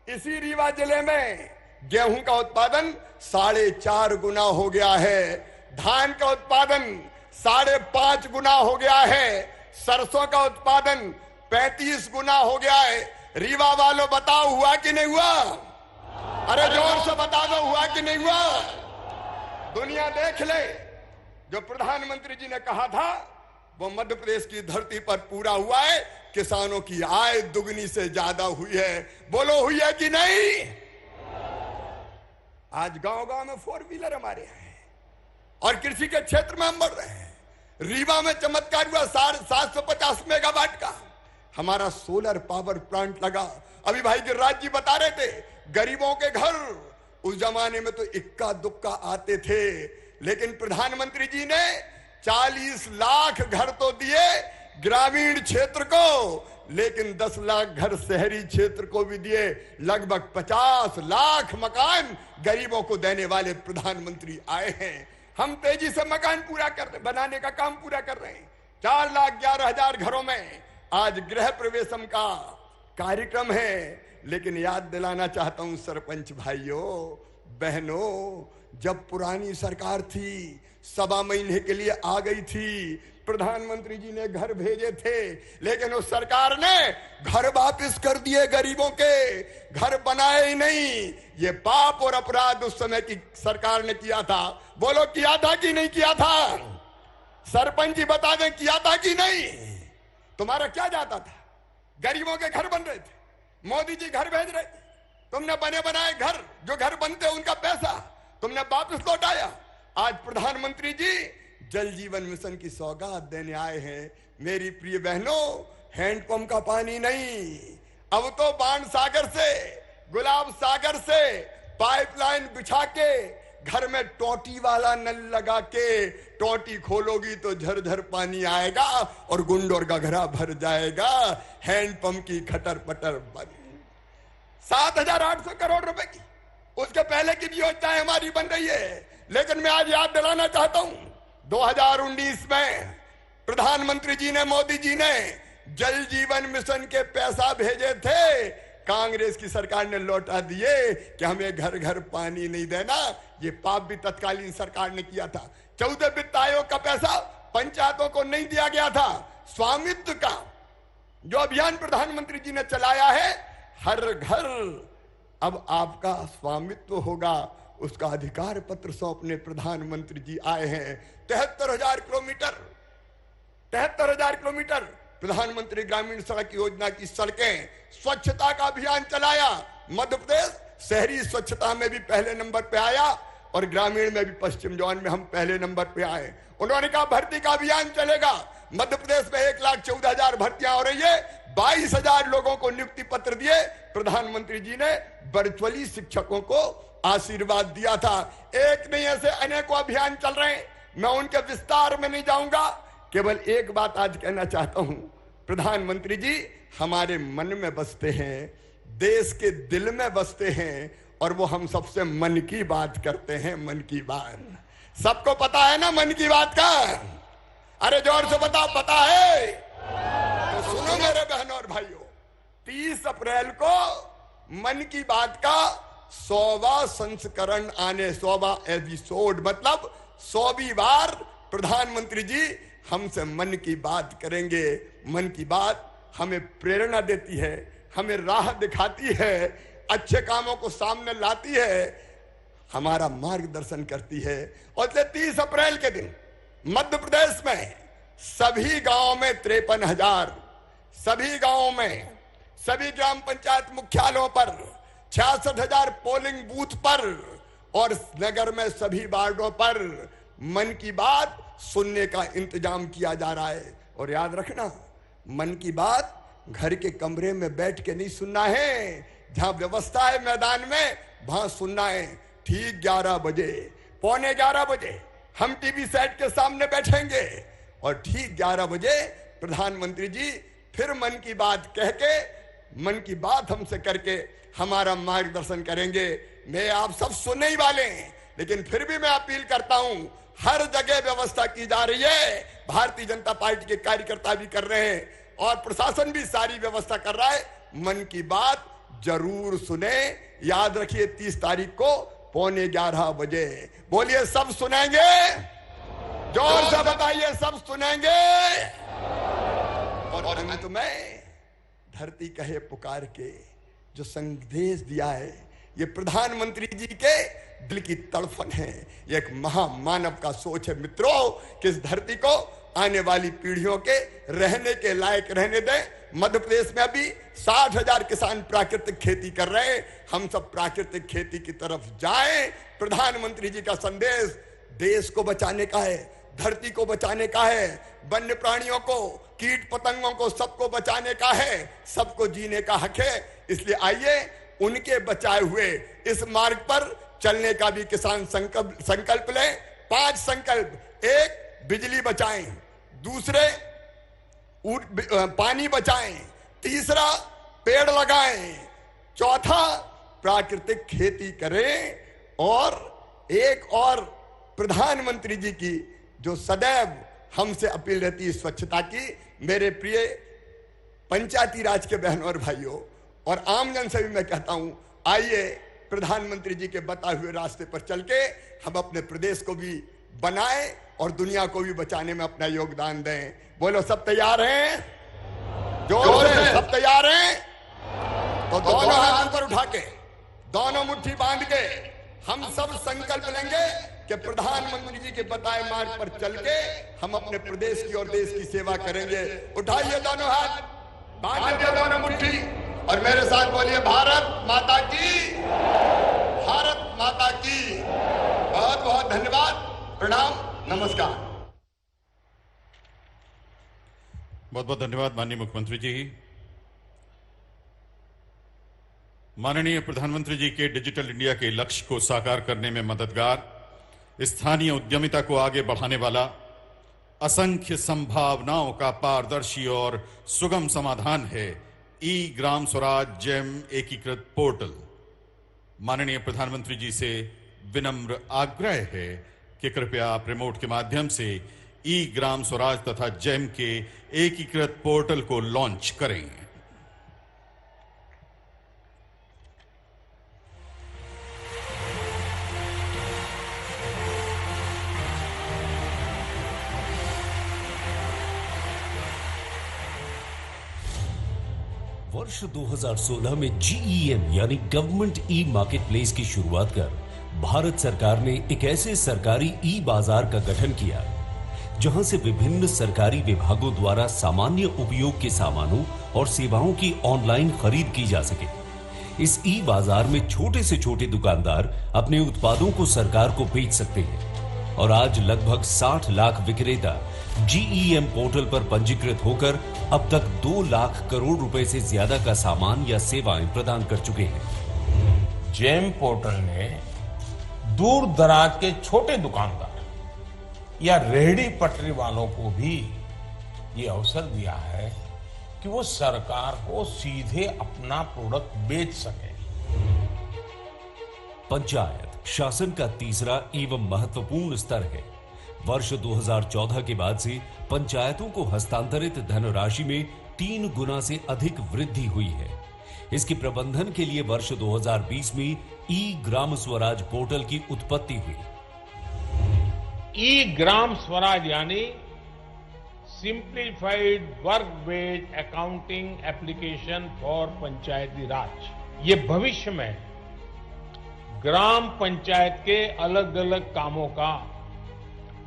इसी रीवा जिले में गेहूं का उत्पादन 4.5 गुना हो गया है। धान का उत्पादन 5.5 गुना हो गया है। सरसों का उत्पादन 35 गुना हो गया है। रीवा वालों बताओ हुआ कि नहीं हुआ? अरे जोर से बता दो हुआ कि नहीं हुआ? दुनिया देख ले, जो प्रधानमंत्री जी ने कहा था वो मध्य प्रदेश की धरती पर पूरा हुआ है। किसानों की आय दुगनी से ज्यादा हुई है। बोलो हुई है कि नहीं? आज गांव गांव में 4 व्हीलर हमारे हैं और कृषि के क्षेत्र में हम बढ़ रहे हैं। रीवा में चमत्कार हुआ 750 मेगावाट का, हमारा सोलर पावर प्लांट लगा। अभी भाई गिरिराज जी बता रहे थे, गरीबों के घर उस जमाने में तो इक्का दुक्का आते थे, लेकिन प्रधानमंत्री जी ने 40 लाख घर तो दिए ग्रामीण क्षेत्र को, लेकिन 10 लाख घर शहरी क्षेत्र को भी दिए। लगभग 50 लाख मकान गरीबों को देने वाले प्रधानमंत्री आए हैं। हम तेजी से मकान पूरा बनाने का काम पूरा कर रहे हैं। 4,11,000 घरों में आज गृह प्रवेशम का कार्यक्रम है। लेकिन याद दिलाना चाहता हूं सरपंच भाइयों बहनों, जब पुरानी सरकार थी 1.25 महीने के लिए आ गई थी, प्रधानमंत्री जी ने घर भेजे थे, लेकिन उस सरकार ने घर वापस कर दिए गरीबों के, घर बनाए ही नहीं। ये पाप और अपराध उस समय की सरकार ने किया था। बोलो किया था कि नहीं किया था? सरपंच जी बता दें किया था कि नहीं? तुम्हारा क्या जाता था? गरीबों के घर बन रहे थे, मोदी जी घर भेज रहे थे, तुमने बने बनाए घर, जो घर बनते उनका पैसा तुमने वापस लौटाया। आज प्रधानमंत्री जी जल जीवन मिशन की सौगात देने आए हैं। मेरी प्रिय बहनों, हैंडपंप का पानी नहीं, अब तो बाण सागर से, गुलाब सागर से पाइपलाइन बिछा के घर में टोटी वाला नल लगा के, टोटी खोलोगी तो झरझर पानी आएगा और गुंडोर का घड़ा भर जाएगा। हैंडपंप की खटर पटर बंद। 7,800 करोड़ रुपए की, उसके पहले की भी योजनाएं हमारी बन रही है। लेकिन मैं आज याद दिलाना चाहता हूं, 2019 में प्रधानमंत्री जी ने, मोदी जी ने जल जीवन मिशन के पैसा भेजे थे, कांग्रेस की सरकार ने लौटा दिए कि हमें घर घर पानी नहीं देना। ये पाप भी तत्कालीन सरकार ने किया था। 14 वित्त आयोग का पैसा पंचायतों को नहीं दिया गया था। स्वामित्व का जो अभियान प्रधानमंत्री जी ने चलाया है, हर घर अब आपका स्वामित्व होगा, उसका अधिकार पत्र सौंपने प्रधानमंत्री जी आए हैं। 73,000 किलोमीटर प्रधानमंत्री ग्रामीण सड़क योजना की सड़कें, स्वच्छता का अभियान चलाया। मध्य प्रदेश शहरी स्वच्छता में भी पहले नंबर पे आया और ग्रामीण में भी पश्चिम जोन में हम पहले नंबर पे आए। उन्होंने कहा भर्ती का अभियान चलेगा। मध्य प्रदेश में 1,14,000 भर्तियां हो रही है। 22,000 लोगों को नियुक्ति पत्र दिए। प्रधानमंत्री जी ने वर्चुअली शिक्षकों को आशीर्वाद दिया था। एक नहीं, ऐसे अनेकों अभियान चल रहे हैं। मैं उनके विस्तार में नहीं जाऊंगा, केवल एक बात आज कहना चाहता हूं। प्रधानमंत्री जी हमारे मन में बसते हैं, देश के दिल में बसते हैं, और वो हम सबसे मन की बात करते हैं। मन की बात सबको पता है ना, मन की बात का? अरे जोर से बताओ, पता है? तो सुनो मेरे बहनों और भाइयों, 30 अप्रैल को मन की बात का 100वां संस्करण आने, 100वां एपिसोड, मतलब 100वीं बार प्रधानमंत्री जी हमसे मन की बात करेंगे। मन की बात हमें प्रेरणा देती है, हमें राह दिखाती है, अच्छे कामों को सामने लाती है, हमारा मार्गदर्शन करती है। और 30 अप्रैल के दिन मध्य प्रदेश में सभी गांवों में 53,000, सभी गांवों में, सभी ग्राम पंचायत मुख्यालयों पर 66,000 पोलिंग बूथ पर और नगर में सभी वार्डों पर मन की बात सुनने का इंतजाम किया जा रहा है। और याद रखना, मन की बात घर के कमरे में बैठ के नहीं सुनना है, जहां व्यवस्था है मैदान में वहां सुनना है। ठीक 11 बजे, पौने 11 बजे हम टीवी सेट के सामने बैठेंगे और ठीक 11 बजे प्रधानमंत्री जी फिर मन की बात कह के, मन की बात हमसे करके हमारा मार्गदर्शन करेंगे। मैं आप सब सुनने ही वाले हैं, लेकिन फिर भी मैं अपील करता हूं, हर जगह व्यवस्था की जा रही है। भारतीय जनता पार्टी के कार्यकर्ता भी कर रहे हैं और प्रशासन भी सारी व्यवस्था कर रहा है। मन की बात जरूर सुने। याद रखिए 30 तारीख को पौने 11 बजे। बोलिए सब सुनेंगे? जोर से बताइए सब सुनेंगे? और अंत में धरती कहे पुकार के जो संदेश दिया है, ये प्रधानमंत्री जी के दिल की तड़फन है। ये एक महामानव का सोच है मित्रों, कि इस धरती को आने वाली पीढ़ियों के रहने के लायक रहने दें। मध्य प्रदेश में अभी 60,000 किसान प्राकृतिक खेती कर रहे हैं। हम सब प्राकृतिक खेती की तरफ जाएं। प्रधानमंत्री जी का संदेश देश को बचाने का है, धरती को बचाने का है, वन्य प्राणियों को, कीट पतंगों को, सबको बचाने का है, सबको जीने का हक है। इसलिए आइए उनके बचाए हुए इस मार्ग पर चलने का भी किसान संकल्प ले। 5 संकल्प: 1, बिजली बचाएं; दूसरे, पानी बचाएं; तीसरा, पेड़ लगाएं; चौथा, प्राकृतिक खेती करें। और एक और प्रधानमंत्री जी की जो सदैव हमसे अपील रहती है स्वच्छता की, मेरे प्रिय पंचायती राज के बहनों और भाइयों और आमजन से भी मैं कहता हूं, आइए प्रधानमंत्री जी के बताए हुए रास्ते पर चल के हम अपने प्रदेश को भी बनाएं और दुनिया को भी बचाने में अपना योगदान दें। बोलो, सब तैयार हैं? जोर से सब तैयार हैं? तो दोनों हाथ ऊपर उठा के, दोनों मुट्ठी बांध के हम सब संकल्प लेंगे कि प्रधानमंत्री जी के बताए मार्ग पर चल के हम अपने प्रदेश की और देश की सेवा करेंगे। उठाइए दोनों हाथ, बांधिए दोनों मुट्ठी और मेरे साथ बोलिए, भारत माता की, भारत माता की। बहुत बहुत धन्यवाद, प्रणाम, नमस्कार। बहुत बहुत धन्यवाद माननीय मुख्यमंत्री जी। माननीय प्रधानमंत्री जी के डिजिटल इंडिया के लक्ष्य को साकार करने में मददगार, स्थानीय उद्यमिता को आगे बढ़ाने वाला, असंख्य संभावनाओं का पारदर्शी और सुगम समाधान है ई ग्राम स्वराज जेम एकीकृत पोर्टल। माननीय प्रधानमंत्री जी से विनम्र आग्रह है कि कृपया आप रिमोट के माध्यम से ई ग्राम स्वराज तथा जेम के एकीकृत पोर्टल को लॉन्च करें। वर्ष 2016 में GEM यानी गवर्नमेंट ई मार्केट प्लेस की शुरुआत कर भारत सरकार ने एक ऐसे सरकारी ई बाजार का गठन किया जहां से विभिन्न सरकारी विभागों द्वारा सामान्य उपयोग के सामानों और सेवाओं की ऑनलाइन खरीद की जा सके। इस ई बाजार में छोटे से छोटे दुकानदार अपने उत्पादों को सरकार को बेच सकते हैं और आज लगभग 60 लाख विक्रेता GEM पोर्टल पर पंजीकृत होकर अब तक 2 लाख करोड़ रुपए से ज्यादा का सामान या सेवाएं प्रदान कर चुके हैं। जेम पोर्टल ने दूर दराज के छोटे दुकानदार या रेहड़ी पटरी वालों को भी ये अवसर दिया है कि वो सरकार को सीधे अपना प्रोडक्ट बेच सके। पंचायत शासन का तीसरा एवं महत्वपूर्ण स्तर है। वर्ष 2014 के बाद से पंचायतों को हस्तांतरित धनराशि में 3 गुना से अधिक वृद्धि हुई है। इसके प्रबंधन के लिए वर्ष 2020 में ई ग्राम स्वराज पोर्टल की उत्पत्ति हुई। ई ग्राम स्वराज यानी simplified work based accounting application for Panchayati Raj. ये भविष्य में ग्राम पंचायत के अलग अलग कामों का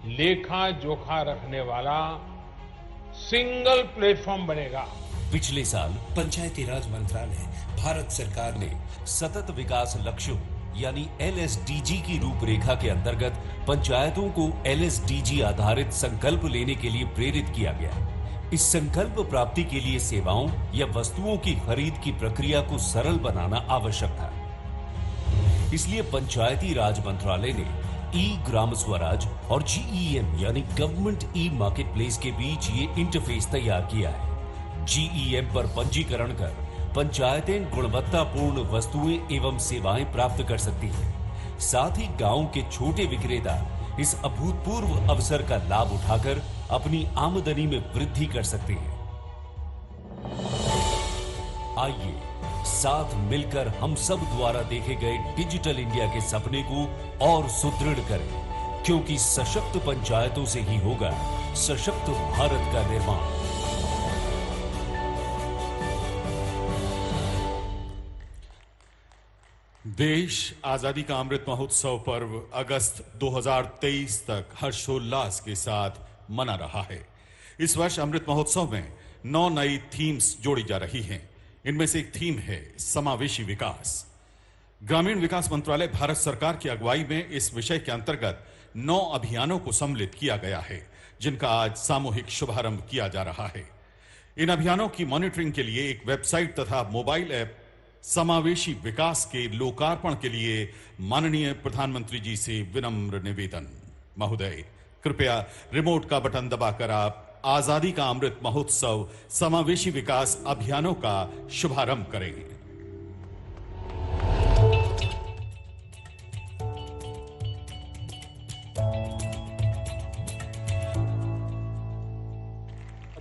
लेखा जोखा रखने वाला सिंगल प्लेटफॉर्म बनेगा। पिछले साल पंचायती राज मंत्रालय भारत सरकार ने सतत विकास लक्ष्यों यानी LSDG की रूपरेखा के अंतर्गत पंचायतों को LSDG आधारित संकल्प लेने के लिए प्रेरित किया गया। इस संकल्प प्राप्ति के लिए सेवाओं या वस्तुओं की खरीद की प्रक्रिया को सरल बनाना आवश्यक था। इसलिए पंचायती राज मंत्रालय ने ई ग्राम स्वराज और GEM यानी गवर्नमेंट ई मार्केट प्लेस के बीच ये इंटरफेस तैयार किया है। GEM पर पंजीकरण कर पंचायतें गुणवत्तापूर्ण वस्तुएं एवं सेवाएं प्राप्त कर सकती हैं। साथ ही गांव के छोटे विक्रेता इस अभूतपूर्व अवसर का लाभ उठाकर अपनी आमदनी में वृद्धि कर सकते हैं। आइए साथ मिलकर हम सब द्वारा देखे गए डिजिटल इंडिया के सपने को और सुदृढ़ करें, क्योंकि सशक्त पंचायतों से ही होगा सशक्त भारत का निर्माण। देश आजादी का अमृत महोत्सव पर्व अगस्त 2023 तक हर्षोल्लास के साथ मना रहा है। इस वर्ष अमृत महोत्सव में 9 नई थीम्स जोड़ी जा रही हैं। इनमें से एक थीम है समावेशी विकास। ग्रामीण विकास मंत्रालय भारत सरकार की अगुवाई में इस विषय के अंतर्गत 9 अभियानों को सम्मिलित किया गया है, जिनका आज सामूहिक शुभारंभ किया जा रहा है। इन अभियानों की मॉनिटरिंग के लिए एक वेबसाइट तथा मोबाइल ऐप समावेशी विकास के लोकार्पण के लिए माननीय प्रधानमंत्री जी से विनम्र निवेदन। महोदय, कृपया रिमोट का बटन दबाकर आप आजादी का अमृत महोत्सव समावेशी विकास अभियानों का शुभारंभ करें।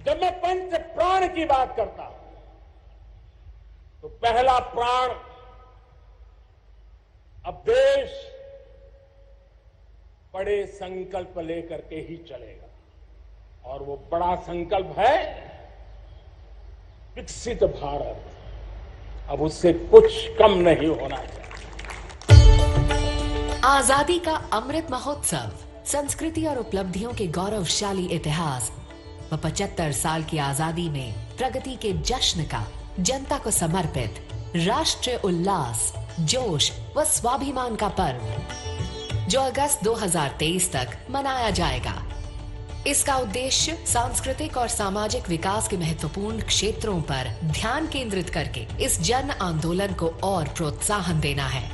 जब मैं पंच प्राण की बात करता हूं तो पहला प्राण अब देश बड़े संकल्प लेकर के ही चलेगा, और वो बड़ा संकल्प है विकसित भारत। अब उससे कुछ कम नहीं होना चाहिए। आजादी का अमृत महोत्सव संस्कृति और उपलब्धियों के गौरवशाली इतिहास व 75 साल की आजादी में प्रगति के जश्न का जनता को समर्पित राष्ट्रीय उल्लास, जोश व स्वाभिमान का पर्व जो अगस्त 2023 तक मनाया जाएगा। इसका उद्देश्य सांस्कृतिक और सामाजिक विकास के महत्वपूर्ण क्षेत्रों पर ध्यान केंद्रित करके इस जन आंदोलन को और प्रोत्साहन देना है।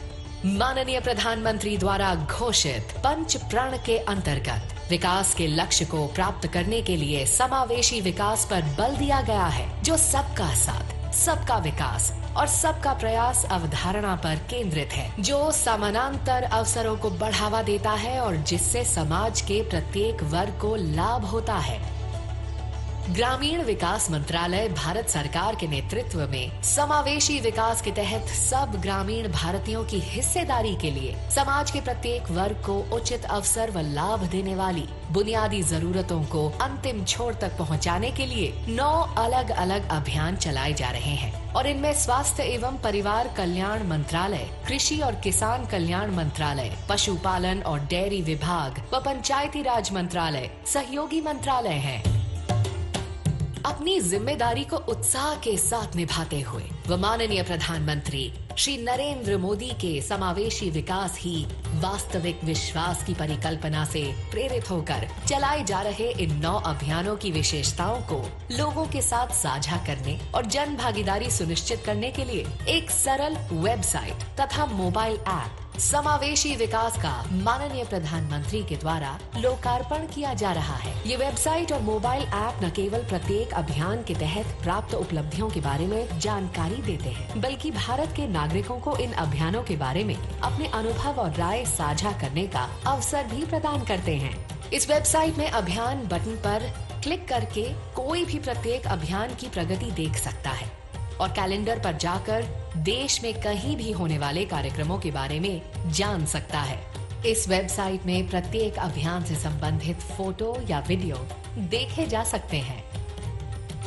माननीय प्रधानमंत्री द्वारा घोषित पंच प्रण के अंतर्गत विकास के लक्ष्य को प्राप्त करने के लिए समावेशी विकास पर बल दिया गया है, जो सबका साथ, सबका विकास और सबका प्रयास अवधारणा पर केंद्रित है, जो समानांतर अवसरों को बढ़ावा देता है और जिससे समाज के प्रत्येक वर्ग को लाभ होता है। ग्रामीण विकास मंत्रालय भारत सरकार के नेतृत्व में समावेशी विकास के तहत सब ग्रामीण भारतीयों की हिस्सेदारी के लिए समाज के प्रत्येक वर्ग को उचित अवसर व लाभ देने वाली बुनियादी जरूरतों को अंतिम छोर तक पहुंचाने के लिए 9 अलग अलग अभियान चलाए जा रहे हैं, और इनमें स्वास्थ्य एवं परिवार कल्याण मंत्रालय, कृषि और किसान कल्याण मंत्रालय, पशुपालन और डेयरी विभाग व पंचायती राज मंत्रालय सहयोगी मंत्रालय हैं। अपनी जिम्मेदारी को उत्साह के साथ निभाते हुए व माननीय प्रधानमंत्री श्री नरेंद्र मोदी के समावेशी विकास ही वास्तविक विश्वास की परिकल्पना से प्रेरित होकर चलाए जा रहे इन 9 अभियानों की विशेषताओं को लोगों के साथ साझा करने और जन भागीदारी सुनिश्चित करने के लिए एक सरल वेबसाइट तथा मोबाइल ऐप समावेशी विकास का माननीय प्रधानमंत्री के द्वारा लोकार्पण किया जा रहा है। ये वेबसाइट और मोबाइल ऐप न केवल प्रत्येक अभियान के तहत प्राप्त उपलब्धियों के बारे में जानकारी देते हैं, बल्कि भारत के नागरिकों को इन अभियानों के बारे में अपने अनुभव और राय साझा करने का अवसर भी प्रदान करते हैं। इस वेबसाइट में अभियान बटन पर क्लिक करके कोई भी प्रत्येक अभियान की प्रगति देख सकता है और कैलेंडर पर जाकर देश में कहीं भी होने वाले कार्यक्रमों के बारे में जान सकता है। इस वेबसाइट में प्रत्येक अभियान से संबंधित फोटो या वीडियो देखे जा सकते हैं।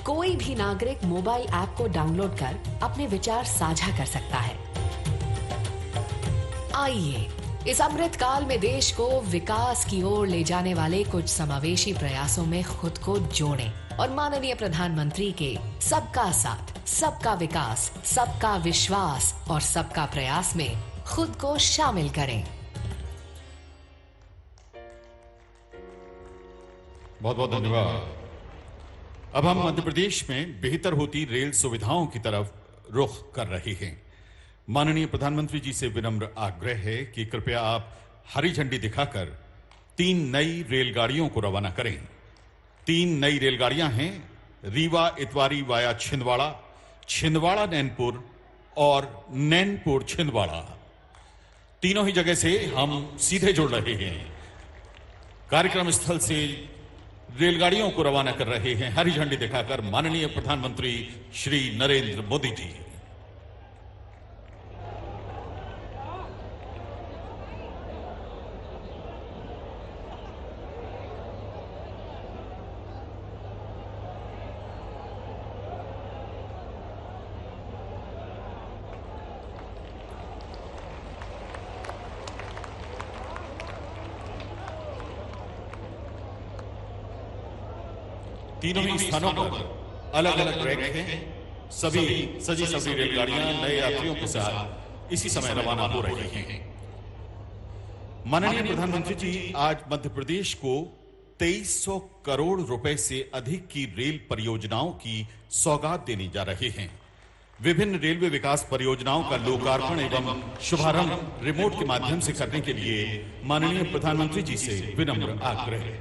कोई भी नागरिक मोबाइल ऐप को डाउनलोड कर अपने विचार साझा कर सकता है। आइए इस अमृत काल में देश को विकास की ओर ले जाने वाले कुछ समावेशी प्रयासों में खुद को जोड़ें और माननीय प्रधानमंत्री के सबका साथ, सबका विकास, सबका विश्वास और सबका प्रयास में खुद को शामिल करें। बहुत बहुत धन्यवाद। अब हम मध्य प्रदेश में बेहतर होती रेल सुविधाओं की तरफ रुख कर रहे हैं। माननीय प्रधानमंत्री जी से विनम्र आग्रह है कि कृपया आप हरी झंडी दिखाकर 3 नई रेलगाड़ियों को रवाना करें। 3 नई रेलगाड़ियां हैं रीवा इतवारी वाया छिंदवाड़ा, छिंदवाड़ा नैनपुर और नैनपुर छिंदवाड़ा। तीनों ही जगह से हम सीधे जुड़ रहे हैं। कार्यक्रम स्थल से रेलगाड़ियों को रवाना कर रहे हैं हरी झंडी दिखाकर माननीय प्रधानमंत्री श्री नरेंद्र मोदी जी। तीनों ही स्थानों पर अलग अलग ट्रैक हैं। सभी सजी सजी रेलगाड़ियां नए यात्रियों के साथ इसी समय रवाना हो रही हैं। माननीय प्रधानमंत्री जी आज मध्य प्रदेश को 2300 करोड़ रुपए से अधिक की रेल परियोजनाओं की सौगात देने जा रहे हैं। विभिन्न रेलवे विकास परियोजनाओं का लोकार्पण एवं शुभारंभ रिमोट के माध्यम से करने के लिए माननीय प्रधानमंत्री जी से विनम्र आग्रह है।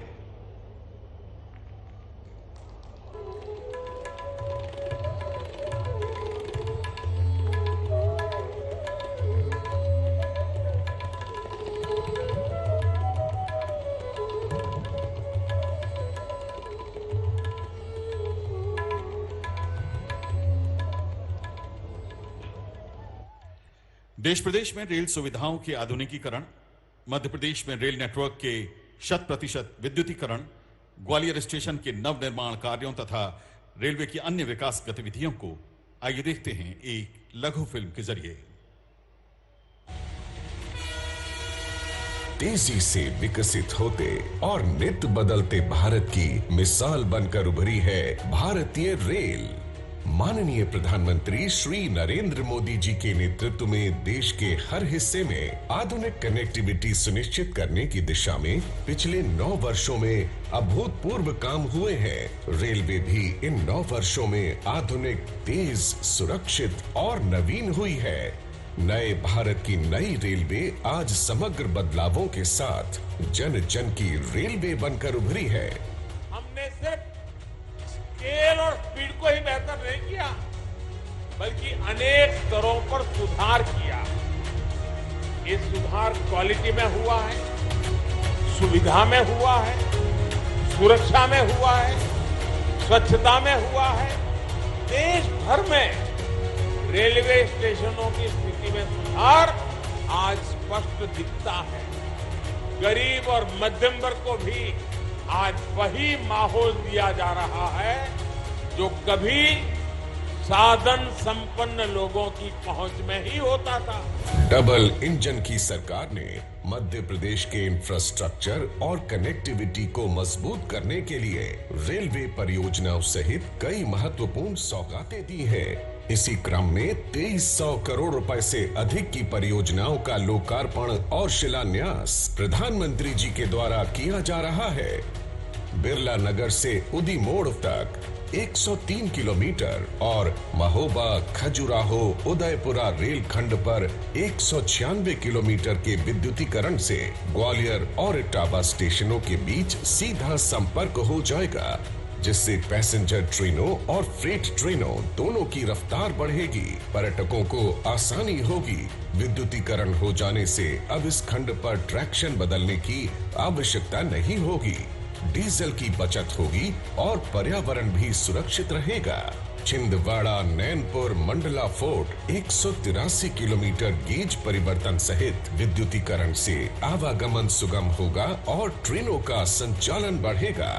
देश प्रदेश में रेल सुविधाओं के आधुनिकीकरण, मध्य प्रदेश में रेल नेटवर्क के 100% विद्युतीकरण, ग्वालियर स्टेशन के नवनिर्माण कार्यों तथा रेलवे की अन्य विकास गतिविधियों को आइए देखते हैं एक लघु फिल्म के जरिए। तेजी से विकसित होते और नित बदलते भारत की मिसाल बनकर उभरी है भारतीय रेल। माननीय प्रधानमंत्री श्री नरेंद्र मोदी जी के नेतृत्व में देश के हर हिस्से में आधुनिक कनेक्टिविटी सुनिश्चित करने की दिशा में पिछले 9 वर्षों में अभूतपूर्व काम हुए हैं। रेलवे भी इन 9 वर्षों में आधुनिक, तेज, सुरक्षित और नवीन हुई है। नए भारत की नई रेलवे आज समग्र बदलावों के साथ जन जन की रेलवे बनकर उभरी है। हमने सिर्फ स्केल और स्पीड को ही बेहतर नहीं किया, बल्कि अनेक स्तरों पर सुधार किया। ये सुधार क्वालिटी में हुआ है, सुविधा में हुआ है, सुरक्षा में हुआ है, स्वच्छता में हुआ है। देश भर में रेलवे स्टेशनों की स्थिति में सुधार आज स्पष्ट दिखता है। गरीब और मध्यम वर्ग को भी आज वही माहौल दिया जा रहा है जो कभी साधन संपन्न लोगों की पहुंच में ही होता था। डबल इंजन की सरकार ने मध्य प्रदेश के इंफ्रास्ट्रक्चर और कनेक्टिविटी को मजबूत करने के लिए रेलवे परियोजनाओं सहित कई महत्वपूर्ण सौगातें दी हैं। इसी क्रम में 2300 करोड़ रुपए से अधिक की परियोजनाओं का लोकार्पण और शिलान्यास प्रधानमंत्री जी के द्वारा किया जा रहा है। बिरला नगर से उदी मोड़ तक 103 किलोमीटर और महोबा, खजुराहो, उदयपुरा रेल खंड पर 196 किलोमीटर के विद्युतीकरण से ग्वालियर और इटावा स्टेशनों के बीच सीधा संपर्क हो जाएगा, जिससे पैसेंजर ट्रेनों और फ्रेट ट्रेनों दोनों की रफ्तार बढ़ेगी, पर्यटकों को आसानी होगी। विद्युतीकरण हो जाने से अब इस खंड पर ट्रैक्शन बदलने की आवश्यकता नहीं होगी, डीजल की बचत होगी और पर्यावरण भी सुरक्षित रहेगा। Chhindwara, Nainpur, Mandla fort 183 kilometre gauge परिवर्तन सहित विद्युतीकरण से आवागमन सुगम होगा और ट्रेनों का संचालन बढ़ेगा।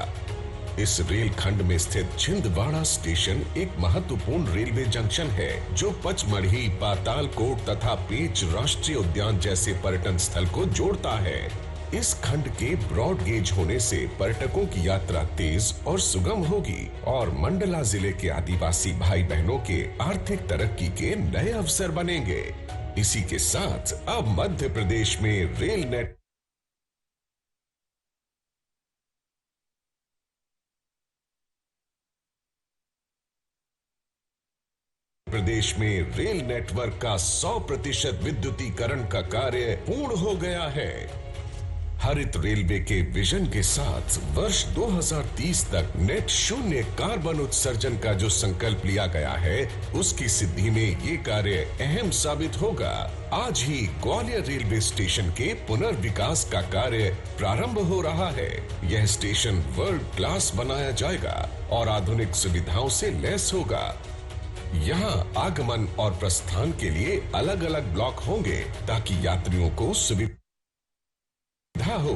इस रेल खंड में स्थित छिंदवाड़ा स्टेशन एक महत्वपूर्ण रेलवे जंक्शन है जो पचमढ़ी, पातालकोट तथा पेंच राष्ट्रीय उद्यान जैसे पर्यटन स्थल को जोड़ता है। इस खंड के ब्रॉड गेज होने से पर्यटकों की यात्रा तेज और सुगम होगी और मंडला जिले के आदिवासी भाई बहनों के आर्थिक तरक्की के नए अवसर बनेंगे। इसी के साथ अब मध्य प्रदेश में रेल नेट प्रदेश में रेल नेटवर्क का 100% विद्युतीकरण का कार्य पूर्ण हो गया है। हरित रेलवे के विजन के साथ वर्ष 2030 तक नेट शून्य कार्बन उत्सर्जन का जो संकल्प लिया गया है, उसकी सिद्धि में ये कार्य अहम साबित होगा। आज ही ग्वालियर रेलवे स्टेशन के पुनर्विकास का कार्य प्रारंभ हो रहा है। यह स्टेशन वर्ल्ड क्लास बनाया जाएगा और आधुनिक सुविधाओं से लैस होगा। यहाँ आगमन और प्रस्थान के लिए अलग अलग ब्लॉक होंगे ताकि यात्रियों को सुविधा हो।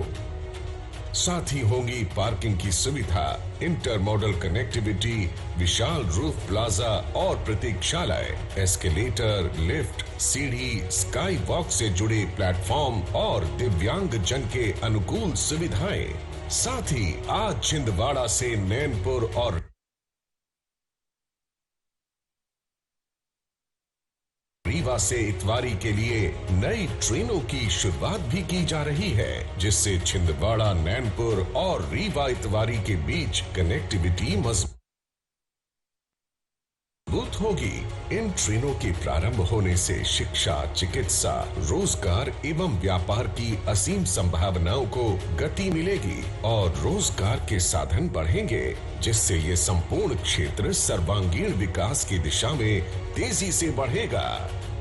साथ ही होंगी पार्किंग की सुविधा, इंटरमॉडल कनेक्टिविटी, विशाल रूफ प्लाजा और प्रतीक्षालय, एस्केलेटर, लिफ्ट, सीढ़ी, स्काई वॉक से जुड़े प्लेटफॉर्म और दिव्यांग जन के अनुकूल सुविधाएं। साथ ही आज छिंदवाड़ा से नैनपुर और रीवा से इतवारी के लिए नई ट्रेनों की शुरुआत भी की जा रही है, जिससे छिंदवाड़ा, नैनपुर और रीवा इतवारी के बीच कनेक्टिविटी मजबूत होगी। इन ट्रेनों के प्रारंभ होने से शिक्षा, चिकित्सा, रोजगार एवं व्यापार की असीम संभावनाओं को गति मिलेगी और रोजगार के साधन बढ़ेंगे, जिससे ये संपूर्ण क्षेत्र सर्वांगीण विकास की दिशा में तेजी से बढ़ेगा।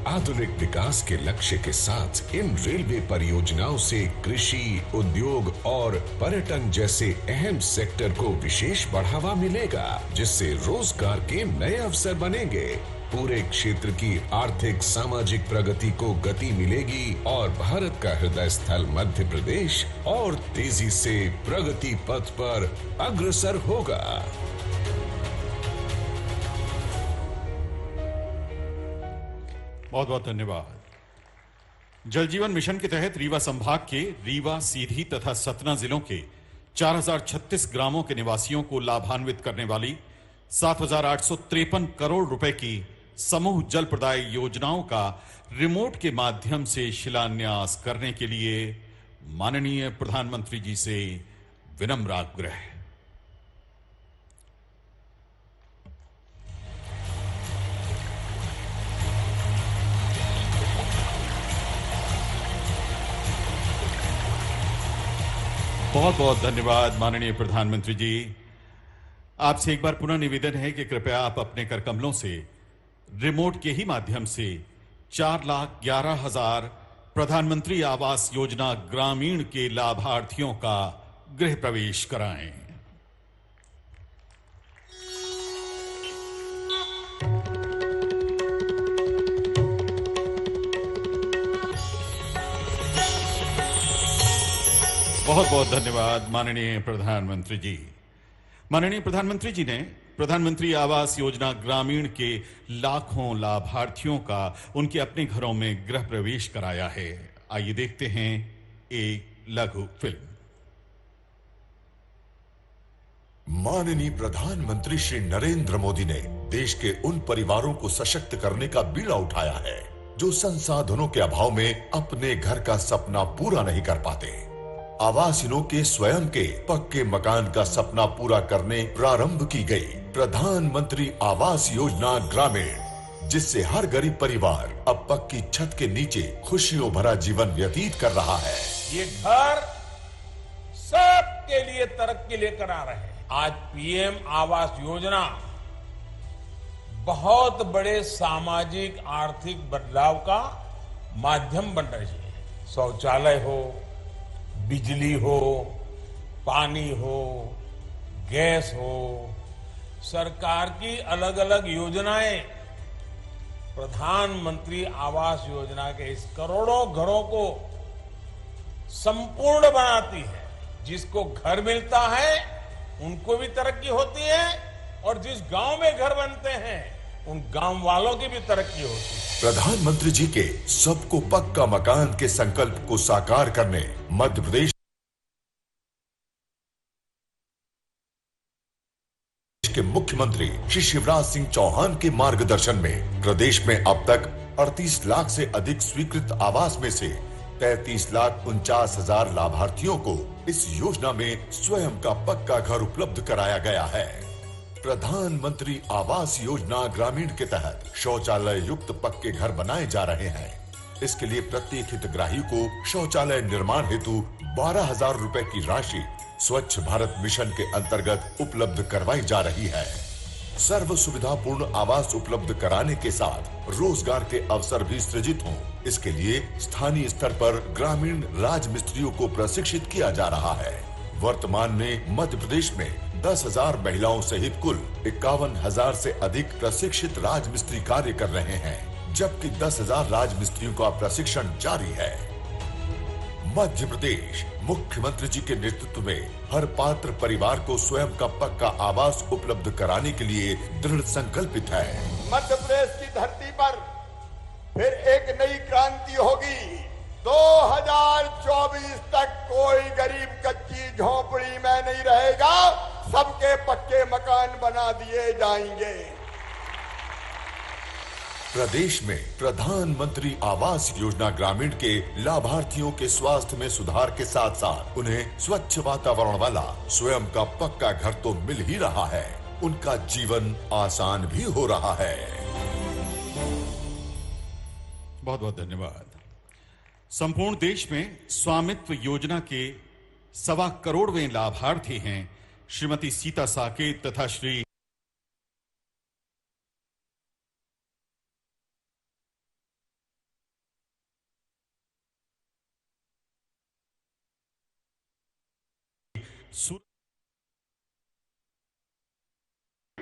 आधुनिक विकास के लक्ष्य के साथ इन रेलवे परियोजनाओं से कृषि, उद्योग और पर्यटन जैसे अहम सेक्टर को विशेष बढ़ावा मिलेगा, जिससे रोजगार के नए अवसर बनेंगे। पूरे क्षेत्र की आर्थिक, सामाजिक प्रगति को गति मिलेगी और भारत का हृदय स्थल मध्य प्रदेश और तेजी से प्रगति पथ पर अग्रसर होगा। बहुत बहुत धन्यवाद। जल जीवन मिशन के तहत रीवा संभाग के रीवा, सीधी तथा सतना जिलों के 4036 ग्रामों के निवासियों को लाभान्वित करने वाली 7,853 करोड़ रुपए की समूह जल प्रदाय योजनाओं का रिमोट के माध्यम से शिलान्यास करने के लिए माननीय प्रधानमंत्री जी से विनम्र आग्रह। बहुत बहुत धन्यवाद माननीय प्रधानमंत्री जी। आपसे एक बार पुनः निवेदन है कि कृपया आप अपने कर कमलों से रिमोट के ही माध्यम से 4,11,000 प्रधानमंत्री आवास योजना ग्रामीण के लाभार्थियों का गृह प्रवेश कराएं। बहुत बहुत धन्यवाद माननीय प्रधानमंत्री जी। माननीय प्रधानमंत्री जी ने प्रधानमंत्री आवास योजना ग्रामीण के लाखों लाभार्थियों का उनके अपने घरों में गृह प्रवेश कराया है। आइए देखते हैं एक लघु फिल्म। माननीय प्रधानमंत्री श्री नरेंद्र मोदी ने देश के उन परिवारों को सशक्त करने का बीड़ा उठाया है जो संसाधनों के अभाव में अपने घर का सपना पूरा नहीं कर पाते। आवासिनों के स्वयं के पक्के मकान का सपना पूरा करने प्रारंभ की गई प्रधानमंत्री आवास योजना ग्रामीण, जिससे हर गरीब परिवार अब पक्की छत के नीचे खुशियों भरा जीवन व्यतीत कर रहा है। ये घर सबके लिए तरक्की लेकर आ रहे हैं। आज पीएम आवास योजना बहुत बड़े सामाजिक आर्थिक बदलाव का माध्यम बन रही है। शौचालय हो, बिजली हो, पानी हो, गैस हो, सरकार की अलग अलग योजनाएं प्रधानमंत्री आवास योजना के इस करोड़ों घरों को संपूर्ण बनाती है। जिसको घर मिलता है उनको भी तरक्की होती है और जिस गांव में घर बनते हैं उन गांव वालों की भी तरक्की होती है। प्रधानमंत्री जी के सबको पक्का मकान के संकल्प को साकार करने मध्य प्रदेश के मुख्यमंत्री श्री शिवराज सिंह चौहान के मार्गदर्शन में प्रदेश में अब तक 38 लाख से अधिक स्वीकृत आवास में से 33,49,000 लाभार्थियों को इस योजना में स्वयं का पक्का घर उपलब्ध कराया गया है। प्रधानमंत्री आवास योजना ग्रामीण के तहत शौचालय युक्त पक्के घर बनाए जा रहे हैं। इसके लिए प्रत्येक हितग्राही को शौचालय निर्माण हेतु 12,000 रुपए की राशि स्वच्छ भारत मिशन के अंतर्गत उपलब्ध करवाई जा रही है। सर्व सुविधापूर्ण आवास उपलब्ध कराने के साथ रोजगार के अवसर भी सृजित हों, इसके लिए स्थानीय स्तर पर ग्रामीण राज मिस्त्रियों को प्रशिक्षित किया जा रहा है। वर्तमान में मध्य प्रदेश में 10,000 महिलाओं सहित कुल 51,000 से अधिक प्रशिक्षित राजमिस्त्री कार्य कर रहे हैं, जबकि 10,000 राजमिस्त्रियों का प्रशिक्षण जारी है। मध्य प्रदेश मुख्यमंत्री जी के नेतृत्व में हर पात्र परिवार को स्वयं का पक्का आवास उपलब्ध कराने के लिए दृढ़ संकल्पित है। मध्य प्रदेश की धरती पर फिर एक नई क्रांति होगी। 2024 तक कोई गरीब कच्ची झोपड़ी में नहीं रहेगा, सबके पक्के मकान बना दिए जाएंगे। प्रदेश में प्रधानमंत्री आवास योजना ग्रामीण के लाभार्थियों के स्वास्थ्य में सुधार के साथ साथ उन्हें स्वच्छ वातावरण वाला स्वयं का पक्का घर तो मिल ही रहा है, उनका जीवन आसान भी हो रहा है। बहुत बहुत धन्यवाद। संपूर्ण देश में स्वामित्व योजना के 1.25 करोड़वें लाभार्थी हैं श्रीमती सीता साकेत तथा श्री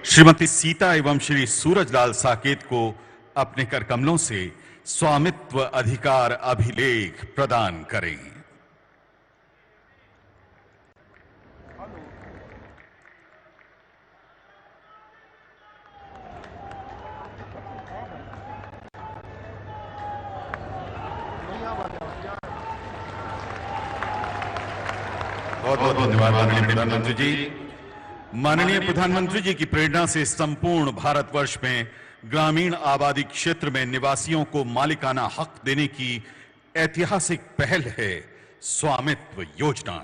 श्रीमती सीता एवं श्री सूरजलाल साकेत को अपने कर कमलों से स्वामित्व अधिकार अभिलेख प्रदान करें। बहुत बहुत धन्यवाद माननीय प्रधानमंत्री जी। माननीय प्रधानमंत्री जी की प्रेरणा से संपूर्ण भारतवर्ष में ग्रामीण आबादी क्षेत्र में निवासियों को मालिकाना हक देने की ऐतिहासिक पहल है स्वामित्व योजना।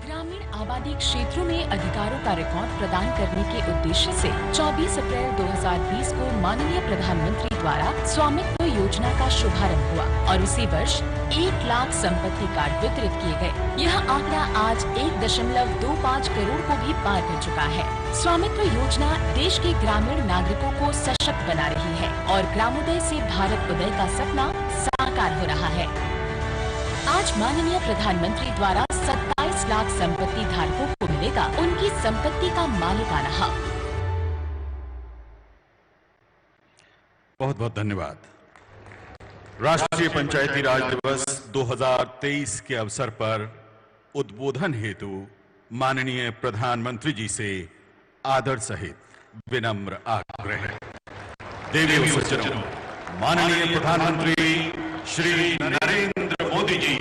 ग्रामीण आबादी क्षेत्रों में अधिकारों का रिकॉर्ड प्रदान करने के उद्देश्य से 24 अप्रैल 2020 को माननीय प्रधानमंत्री द्वारा स्वामित्व योजना का शुभारंभ हुआ और उसी वर्ष 1 लाख संपत्ति कार्ड वितरित किए गए। यह आंकड़ा आज 1.25 करोड़ को भी पार कर चुका है। स्वामित्व योजना देश के ग्रामीण नागरिकों को सशक्त बना रही है और ग्रामोदय से भारत उदय का सपना साकार हो रहा है। आज माननीय प्रधानमंत्री द्वारा 27 लाख संपत्ति धारकों को मिलेगा उनकी संपत्ति का मालिकाना हक। बहुत बहुत धन्यवाद। राष्ट्रीय पंचायती राज दिवस 2023 के अवसर पर उद्बोधन हेतु माननीय प्रधानमंत्री जी से आदर सहित विनम्र आग्रह। देवी सज्जनों, माननीय प्रधानमंत्री श्री नरेंद्र मोदी जी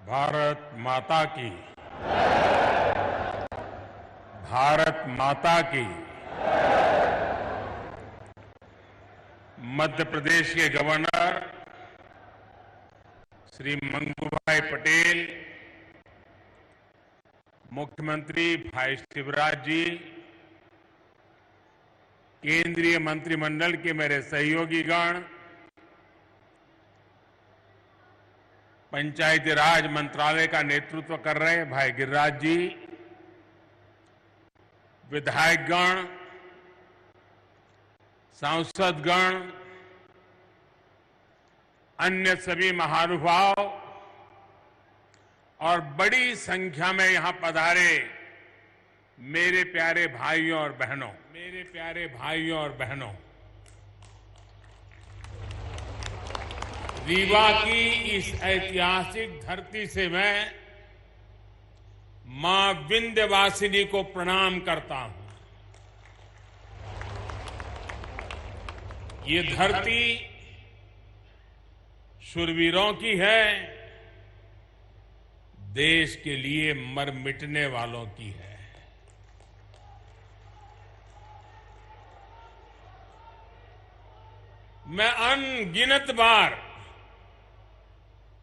भारत माता की, भारत माता की। मध्य प्रदेश के गवर्नर श्री मंगूभाई पटेल, मुख्यमंत्री भाई शिवराज जी, केंद्रीय मंत्रिमंडल के मेरे सहयोगीगण, पंचायती राज मंत्रालय का नेतृत्व कर रहे भाई गिरिराज जी, विधायकगण, सांसदगण, अन्य सभी महानुभाव और बड़ी संख्या में यहां पधारे मेरे प्यारे भाइयों और बहनों, मेरे प्यारे भाइयों और बहनों, रीवा की इस ऐतिहासिक धरती से मैं मां विंध्यवासिनी को प्रणाम करता हूं। ये धरती शूरवीरों की है, देश के लिए मर मिटने वालों की है। मैं अनगिनत बार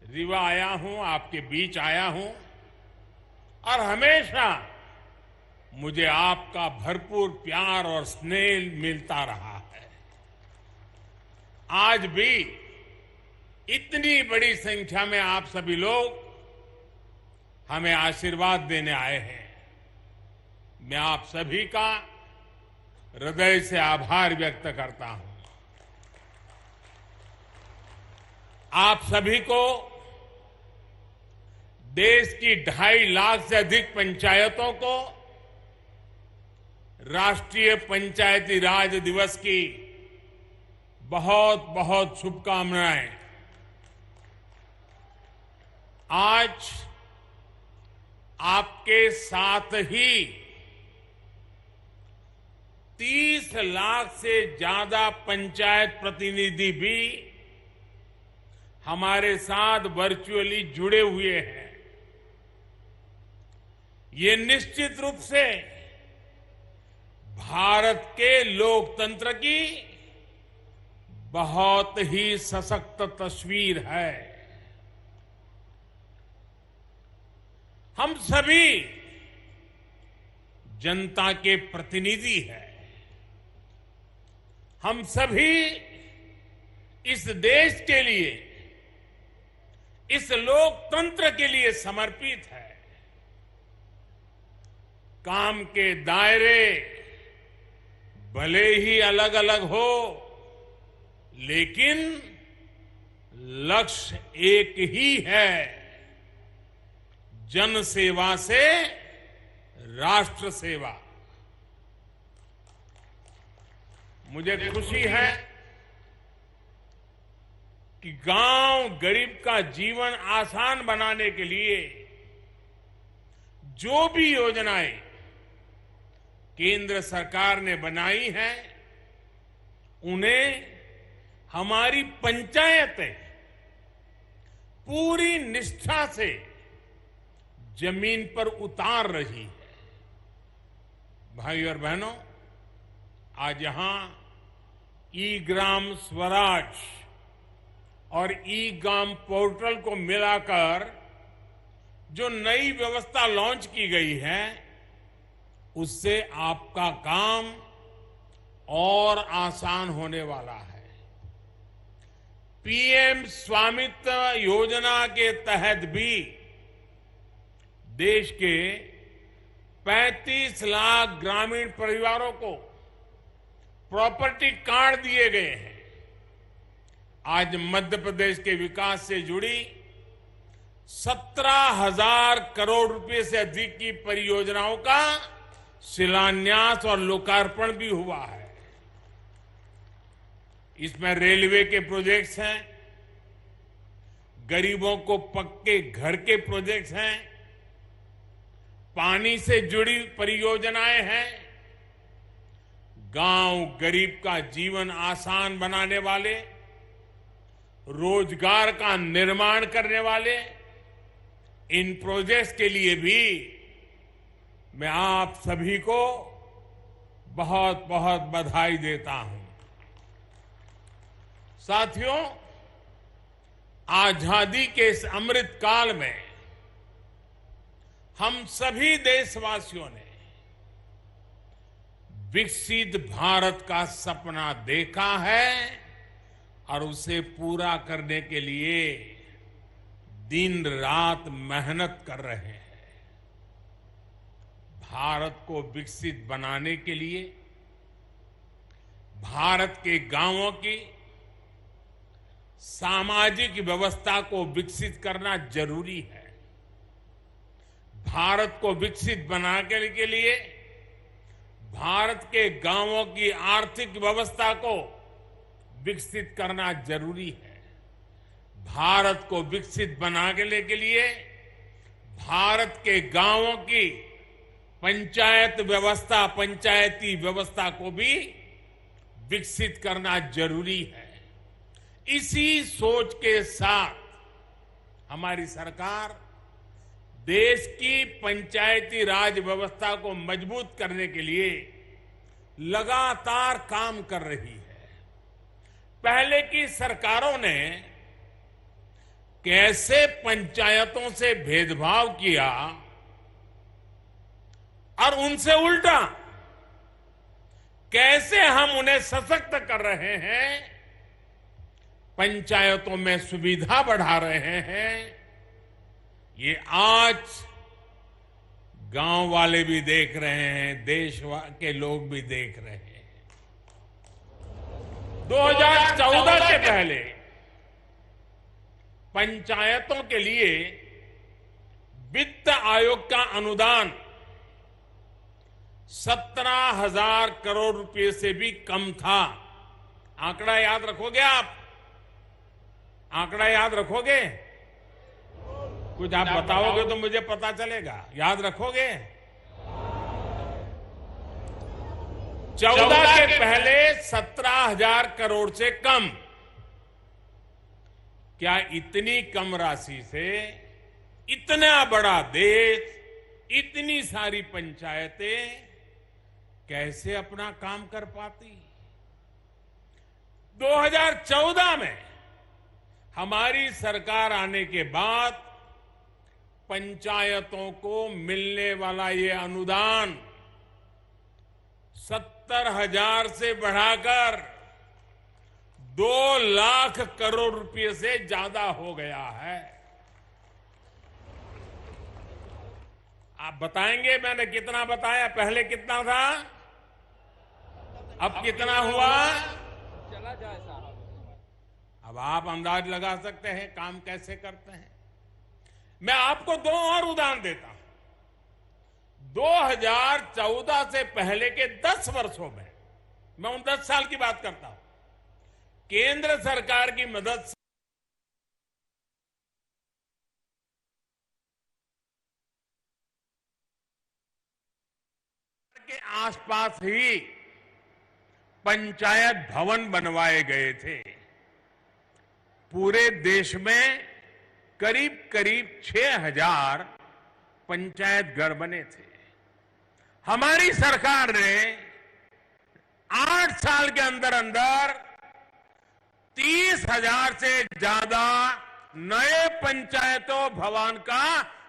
रीवा आया हूं, आपके बीच आया हूं और हमेशा मुझे आपका भरपूर प्यार और स्नेह मिलता रहा है। आज भी इतनी बड़ी संख्या में आप सभी लोग हमें आशीर्वाद देने आए हैं। मैं आप सभी का हृदय से आभार व्यक्त करता हूं। आप सभी को देश की 2.5 लाख से अधिक पंचायतों को राष्ट्रीय पंचायती राज दिवस की बहुत बहुत शुभकामनाएं। आज आपके साथ ही 30 लाख से ज्यादा पंचायत प्रतिनिधि भी हमारे साथ वर्चुअली जुड़े हुए हैं। ये निश्चित रूप से भारत के लोकतंत्र की बहुत ही सशक्त तस्वीर है। हम सभी जनता के प्रतिनिधि हैं। हम सभी इस देश के लिए, इस लोकतंत्र के लिए समर्पित है। काम के दायरे भले ही अलग अलग हो, लेकिन लक्ष्य एक ही है, जन सेवा से राष्ट्र सेवा। मुझे खुशी है कि गांव गरीब का जीवन आसान बनाने के लिए जो भी योजनाएं केंद्र सरकार ने बनाई हैं, उन्हें हमारी पंचायतें पूरी निष्ठा से जमीन पर उतार रही है। भाई और बहनों, आज यहां ई ग्राम स्वराज और ई ग्राम पोर्टल को मिलाकर जो नई व्यवस्था लॉन्च की गई है, उससे आपका काम और आसान होने वाला है। पीएम स्वामित्व योजना के तहत भी देश के 35 लाख ग्रामीण परिवारों को प्रॉपर्टी कार्ड दिए गए हैं। आज मध्य प्रदेश के विकास से जुड़ी 17,000 करोड़ रुपए से अधिक की परियोजनाओं का शिलान्यास और लोकार्पण भी हुआ है। इसमें रेलवे के प्रोजेक्ट्स हैं, गरीबों को पक्के घर के प्रोजेक्ट्स हैं, पानी से जुड़ी परियोजनाएं हैं, गांव गरीब का जीवन आसान बनाने वाले, रोजगार का निर्माण करने वाले इन प्रोजेक्ट्स के लिए भी मैं आप सभी को बहुत बहुत बधाई देता हूं। साथियों, आजादी के इस अमृत काल में हम सभी देशवासियों ने विकसित भारत का सपना देखा है और उसे पूरा करने के लिए दिन रात मेहनत कर रहे हैं। भारत को विकसित बनाने के लिए भारत के गांवों की सामाजिक व्यवस्था को विकसित करना जरूरी है। भारत को विकसित बनाने के लिए भारत के गांवों की आर्थिक व्यवस्था को विकसित करना जरूरी है। भारत को विकसित बनाने के लिए भारत के गांवों की पंचायत व्यवस्था, पंचायती व्यवस्था को भी विकसित करना जरूरी है। इसी सोच के साथ हमारी सरकार देश की पंचायती राज व्यवस्था को मजबूत करने के लिए लगातार काम कर रही है। पहले की सरकारों ने कैसे पंचायतों से भेदभाव किया और उनसे उल्टा कैसे हम उन्हें सशक्त कर रहे हैं, पंचायतों में सुविधा बढ़ा रहे हैं, ये आज गांव वाले भी देख रहे हैं, देश के लोग भी देख रहे हैं। 2014 से पहले पंचायतों के लिए वित्त आयोग का अनुदान 17,000 करोड़ रुपए से भी कम था। आंकड़ा याद रखोगे आप? आंकड़ा याद रखोगे? कुछ आप बताओगे तो मुझे पता चलेगा। याद रखोगे? 14 के पहले 17,000 करोड़ से कम। क्या इतनी कम राशि से इतना बड़ा देश, इतनी सारी पंचायतें कैसे अपना काम कर पाती? 2014 में हमारी सरकार आने के बाद पंचायतों को मिलने वाला ये अनुदान 70,000 से बढ़ाकर 2 लाख करोड़ रुपए से ज्यादा हो गया है। आप बताएंगे मैंने कितना बताया? पहले कितना था, अब कितना हुआ? चला जाए साहब। अब आप अंदाज लगा सकते हैं काम कैसे करते हैं। मैं आपको 2 और उदाहरण देता हूं। 2014 से पहले के 10 वर्षों में, मैं उन 10 साल की बात करता हूं, केंद्र सरकार की मदद से के आसपास ही पंचायत भवन बनवाए गए थे। पूरे देश में करीब करीब 6,000 पंचायत घर बने थे। हमारी सरकार ने 8 साल के अंदर अंदर 30,000 से ज्यादा नए पंचायतों भवन का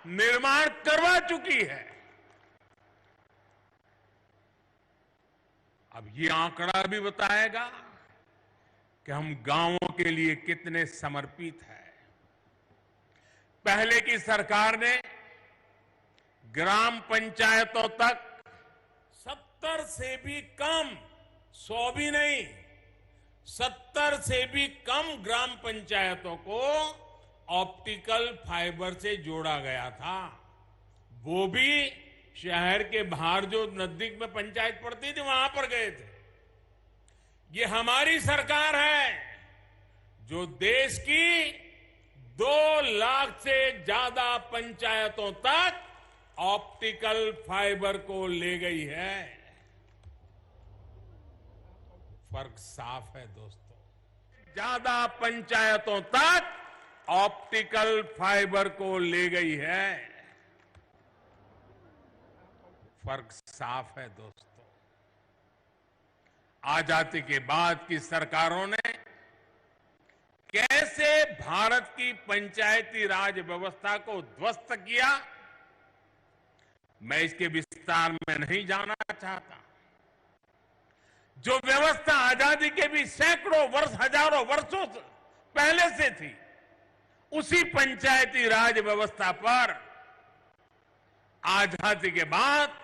निर्माण करवा चुकी है। अब ये आंकड़ा भी बताएगा कि हम गांवों के लिए कितने समर्पित हैं। पहले की सरकार ने ग्राम पंचायतों तक 70 से भी कम, 100 भी नहीं, 70 से भी कम ग्राम पंचायतों को ऑप्टिकल फाइबर से जोड़ा गया था। वो भी शहर के बाहर जो नजदीक में पंचायत पड़ती थी वहां पर गए थे। ये हमारी सरकार है जो देश की 2 लाख से ज्यादा पंचायतों तक ऑप्टिकल फाइबर को ले गई है। फर्क साफ है दोस्तों। ज्यादा पंचायतों तक ऑप्टिकल फाइबर को ले गई है। फर्क साफ है दोस्तों। आजादी के बाद की सरकारों ने कैसे भारत की पंचायती राज व्यवस्था को ध्वस्त किया, मैं इसके विस्तार में नहीं जाना चाहता। जो व्यवस्था आजादी के भी सैकड़ों वर्ष, हजारों वर्षों पहले से थी, उसी पंचायती राज व्यवस्था पर आजादी के बाद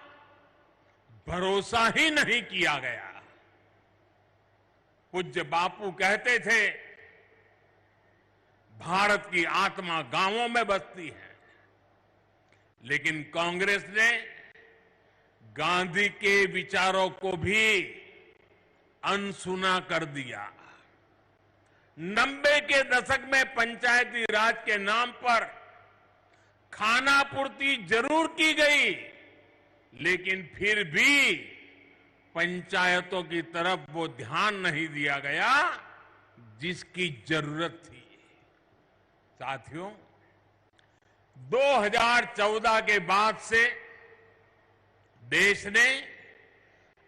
भरोसा ही नहीं किया गया। पूज्य बापू कहते थे, भारत की आत्मा गांवों में बसती है। लेकिन कांग्रेस ने गांधी के विचारों को भी अनसुना कर दिया। 90 के दशक में पंचायती राज के नाम पर खानापूर्ति जरूर की गई, लेकिन फिर भी पंचायतों की तरफ वो ध्यान नहीं दिया गया जिसकी जरूरत थी। साथियों, 2014 के बाद से देश ने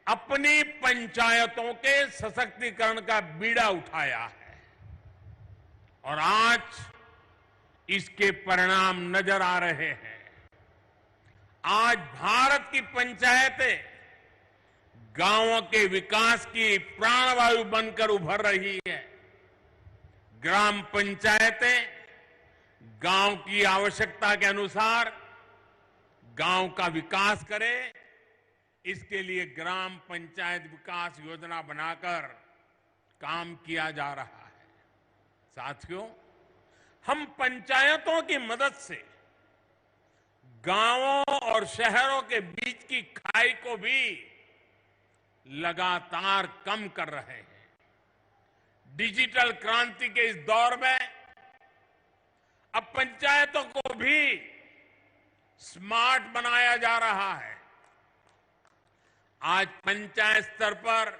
अपनी पंचायतों के सशक्तिकरण का बीड़ा उठाया है और आज इसके परिणाम नजर आ रहे हैं। आज भारत की पंचायतें गांवों के विकास की प्राणवायु बनकर उभर रही है। ग्राम पंचायतें गांव की आवश्यकता के अनुसार गांव का विकास करें, इसके लिए ग्राम पंचायत विकास योजना बनाकर काम किया जा रहा है। साथियों, हम पंचायतों की मदद से गांवों और शहरों के बीच की खाई को भी लगातार कम कर रहे हैं। डिजिटल क्रांति के इस दौर में अब पंचायतों को भी स्मार्ट बनाया जा रहा है। आज पंचायत स्तर पर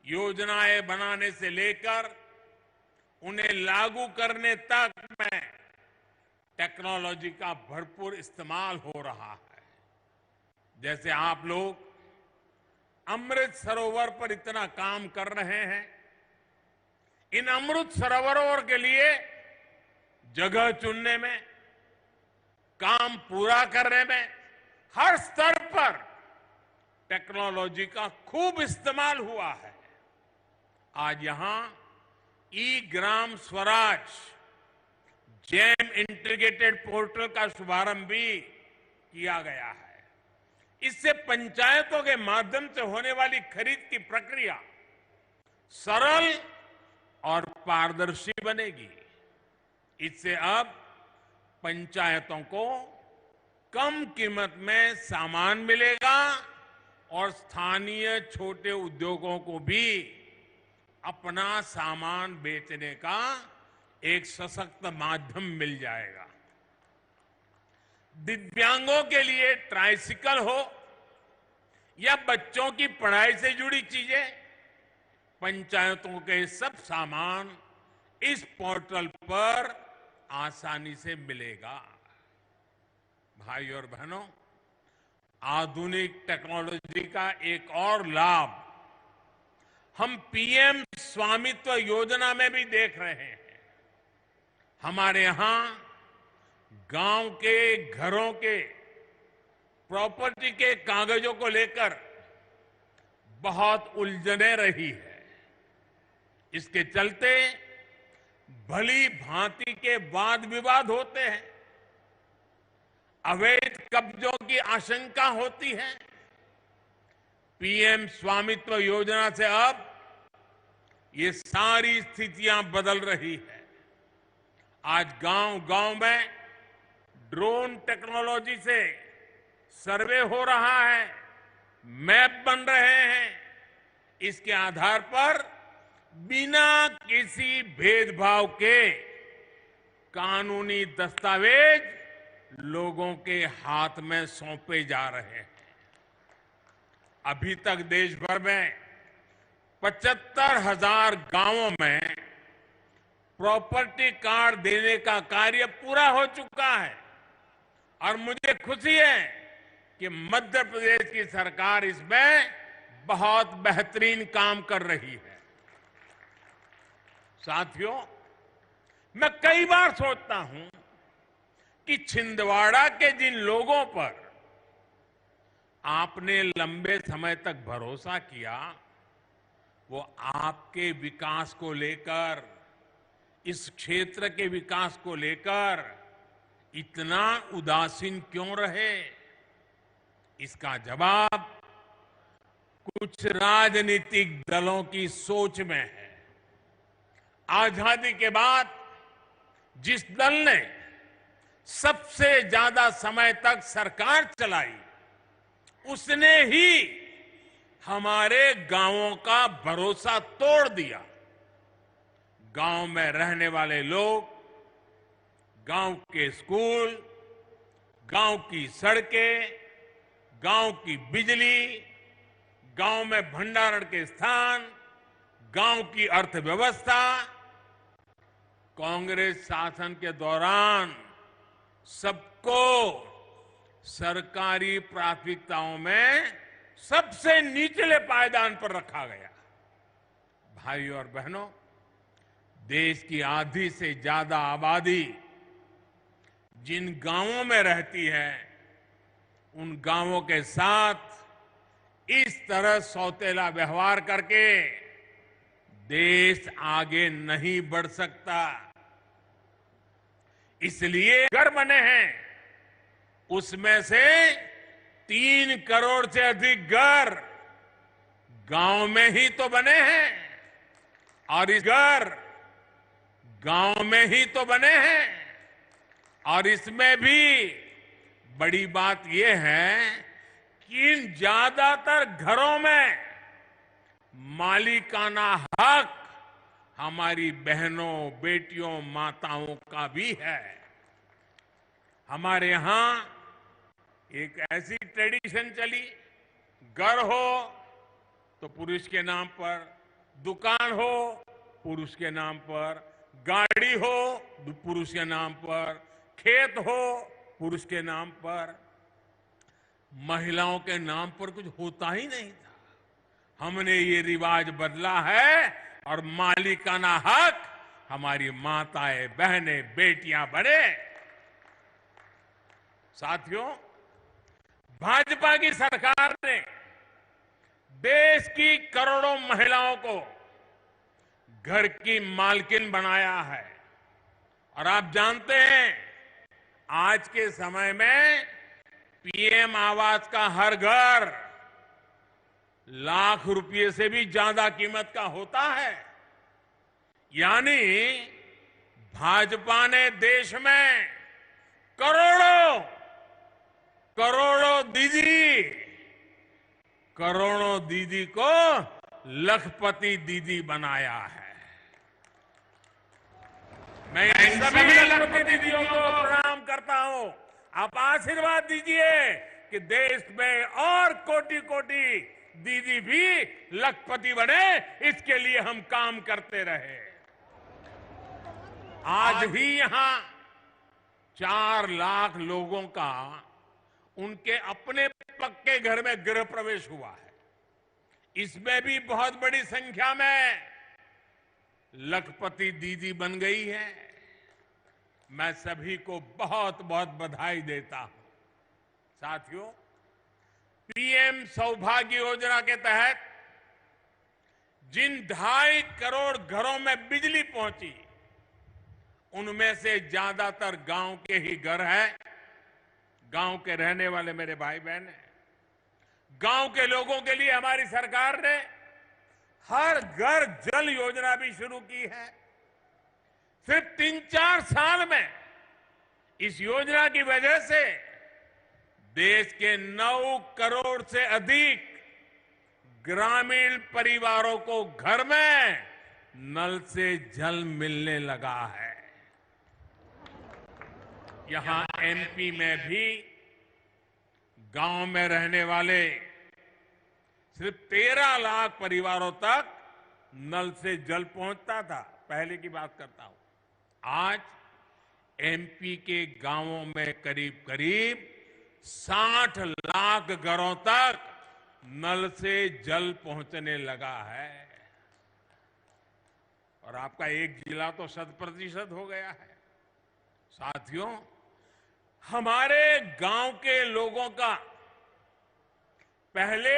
योजनाएं बनाने से लेकर उन्हें लागू करने तक में टेक्नोलॉजी का भरपूर इस्तेमाल हो रहा है। जैसे आप लोग अमृत सरोवर पर इतना काम कर रहे हैं, इन अमृत सरोवरों के लिए जगह चुनने में, काम पूरा करने में हर स्तर पर टेक्नोलॉजी का खूब इस्तेमाल हुआ है। आज यहां ई Gram Swaraj GeM integrated portal का शुभारंभ भी किया गया है। इससे पंचायतों के माध्यम से होने वाली खरीद की प्रक्रिया सरल और पारदर्शी बनेगी। इससे अब पंचायतों को कम कीमत में सामान मिलेगा और स्थानीय छोटे उद्योगों को भी अपना सामान बेचने का एक सशक्त माध्यम मिल जाएगा। दिव्यांगों के लिए ट्राइसिकल हो या बच्चों की पढ़ाई से जुड़ी चीजें, पंचायतों के सब सामान इस पोर्टल पर आसानी से मिलेगा। भाई और बहनों, आधुनिक टेक्नोलॉजी का एक और लाभ हम पीएम स्वामित्व योजना में भी देख रहे हैं। हमारे यहां गांव के घरों के प्रॉपर्टी के कागजों को लेकर बहुत उलझने रही है। इसके चलते भली भांति के वाद विवाद होते हैं, अवैध कब्जों की आशंका होती है। पीएम स्वामित्व योजना से अब ये सारी स्थितियां बदल रही है। आज गांव-गांव में ड्रोन टेक्नोलॉजी से सर्वे हो रहा है, मैप बन रहे हैं। इसके आधार पर बिना किसी भेदभाव के कानूनी दस्तावेज लोगों के हाथ में सौंपे जा रहे हैं। अभी तक देश भर में 75,000 गांवों में प्रॉपर्टी कार्ड देने का कार्य पूरा हो चुका है और मुझे खुशी है कि मध्य प्रदेश की सरकार इसमें बहुत बेहतरीन काम कर रही है। साथियों, मैं कई बार सोचता हूं कि छिंदवाड़ा के जिन लोगों पर आपने लंबे समय तक भरोसा किया, वो आपके विकास को लेकर, इस क्षेत्र के विकास को लेकर इतना उदासीन क्यों रहे? इसका जवाब कुछ राजनीतिक दलों की सोच में है। आजादी के बाद जिस दल ने सबसे ज्यादा समय तक सरकार चलाई, उसने ही हमारे गांवों का भरोसा तोड़ दिया। गांव में रहने वाले लोग गांव के स्कूल, गांव की सड़कें, गांव की बिजली, गांव में भंडारण के स्थान, गांव की अर्थव्यवस्था कांग्रेस शासन के दौरान सबको सरकारी प्राथमिकताओं में सबसे निचले पायदान पर रखा गया। भाई और बहनों, देश की आधी से ज्यादा आबादी जिन गांवों में रहती है, उन गांवों के साथ इस तरह सौतेला व्यवहार करके देश आगे नहीं बढ़ सकता। इसलिए घर बने हैं, उसमें से 3 करोड़ से अधिक घर गांव में ही तो बने हैं और इस घर गांव में ही तो बने हैं। और इसमें भी बड़ी बात यह है कि इन ज्यादातर घरों में मालिकाना हक हमारी बहनों, बेटियों, माताओं का भी है। हमारे यहां एक ऐसी ट्रेडिशन चली, घर हो तो पुरुष के नाम पर, दुकान हो पुरुष के नाम पर, गाड़ी हो पुरुष के नाम पर, खेत हो पुरुष के नाम पर, महिलाओं के नाम पर कुछ होता ही नहीं था। हमने ये रिवाज बदला है और मालिकाना हक हमारी माताएं, बहनें, बेटियां बने। साथियों, भाजपा की सरकार ने देश की करोड़ों महिलाओं को घर की मालकिन बनाया है। और आप जानते हैं, आज के समय में पीएम आवास का हर घर लाख रुपए से भी ज्यादा कीमत का होता है। यानी भाजपा ने देश में करोड़ों दीदी को लखपति दीदी बनाया है। मैं इन सभी लखपति दीदियों को प्रणाम करता हूं। आप आशीर्वाद दीजिए कि देश में और कोटि कोटि दीदी भी लखपति बने, इसके लिए हम काम करते रहे। आज भी यहां 4 लाख लोगों का उनके अपने पक्के घर में गृह प्रवेश हुआ है। इसमें भी बहुत बड़ी संख्या में लखपति दीदी बन गई है। मैं सभी को बहुत बहुत बधाई देता हूं। साथियों, पीएम सौभाग्य योजना के तहत जिन 2.5 करोड़ घरों में बिजली पहुंची, उनमें से ज्यादातर गांव के ही घर हैं। गांव के रहने वाले मेरे भाई बहन हैं। गांव के लोगों के लिए हमारी सरकार ने हर घर जल योजना भी शुरू की है। सिर्फ 3-4 साल में इस योजना की वजह से देश के 9 करोड़ से अधिक ग्रामीण परिवारों को घर में नल से जल मिलने लगा है। यहां एमपी में भी गांव में रहने वाले सिर्फ 13 लाख परिवारों तक नल से जल पहुंचता था। पहले की बात करता हूं। आज एमपी के गांवों में करीब करीब 60 लाख घरों तक नल से जल पहुंचने लगा है। और आपका एक जिला तो 100% हो गया है। साथियों, हमारे गांव के लोगों का पहले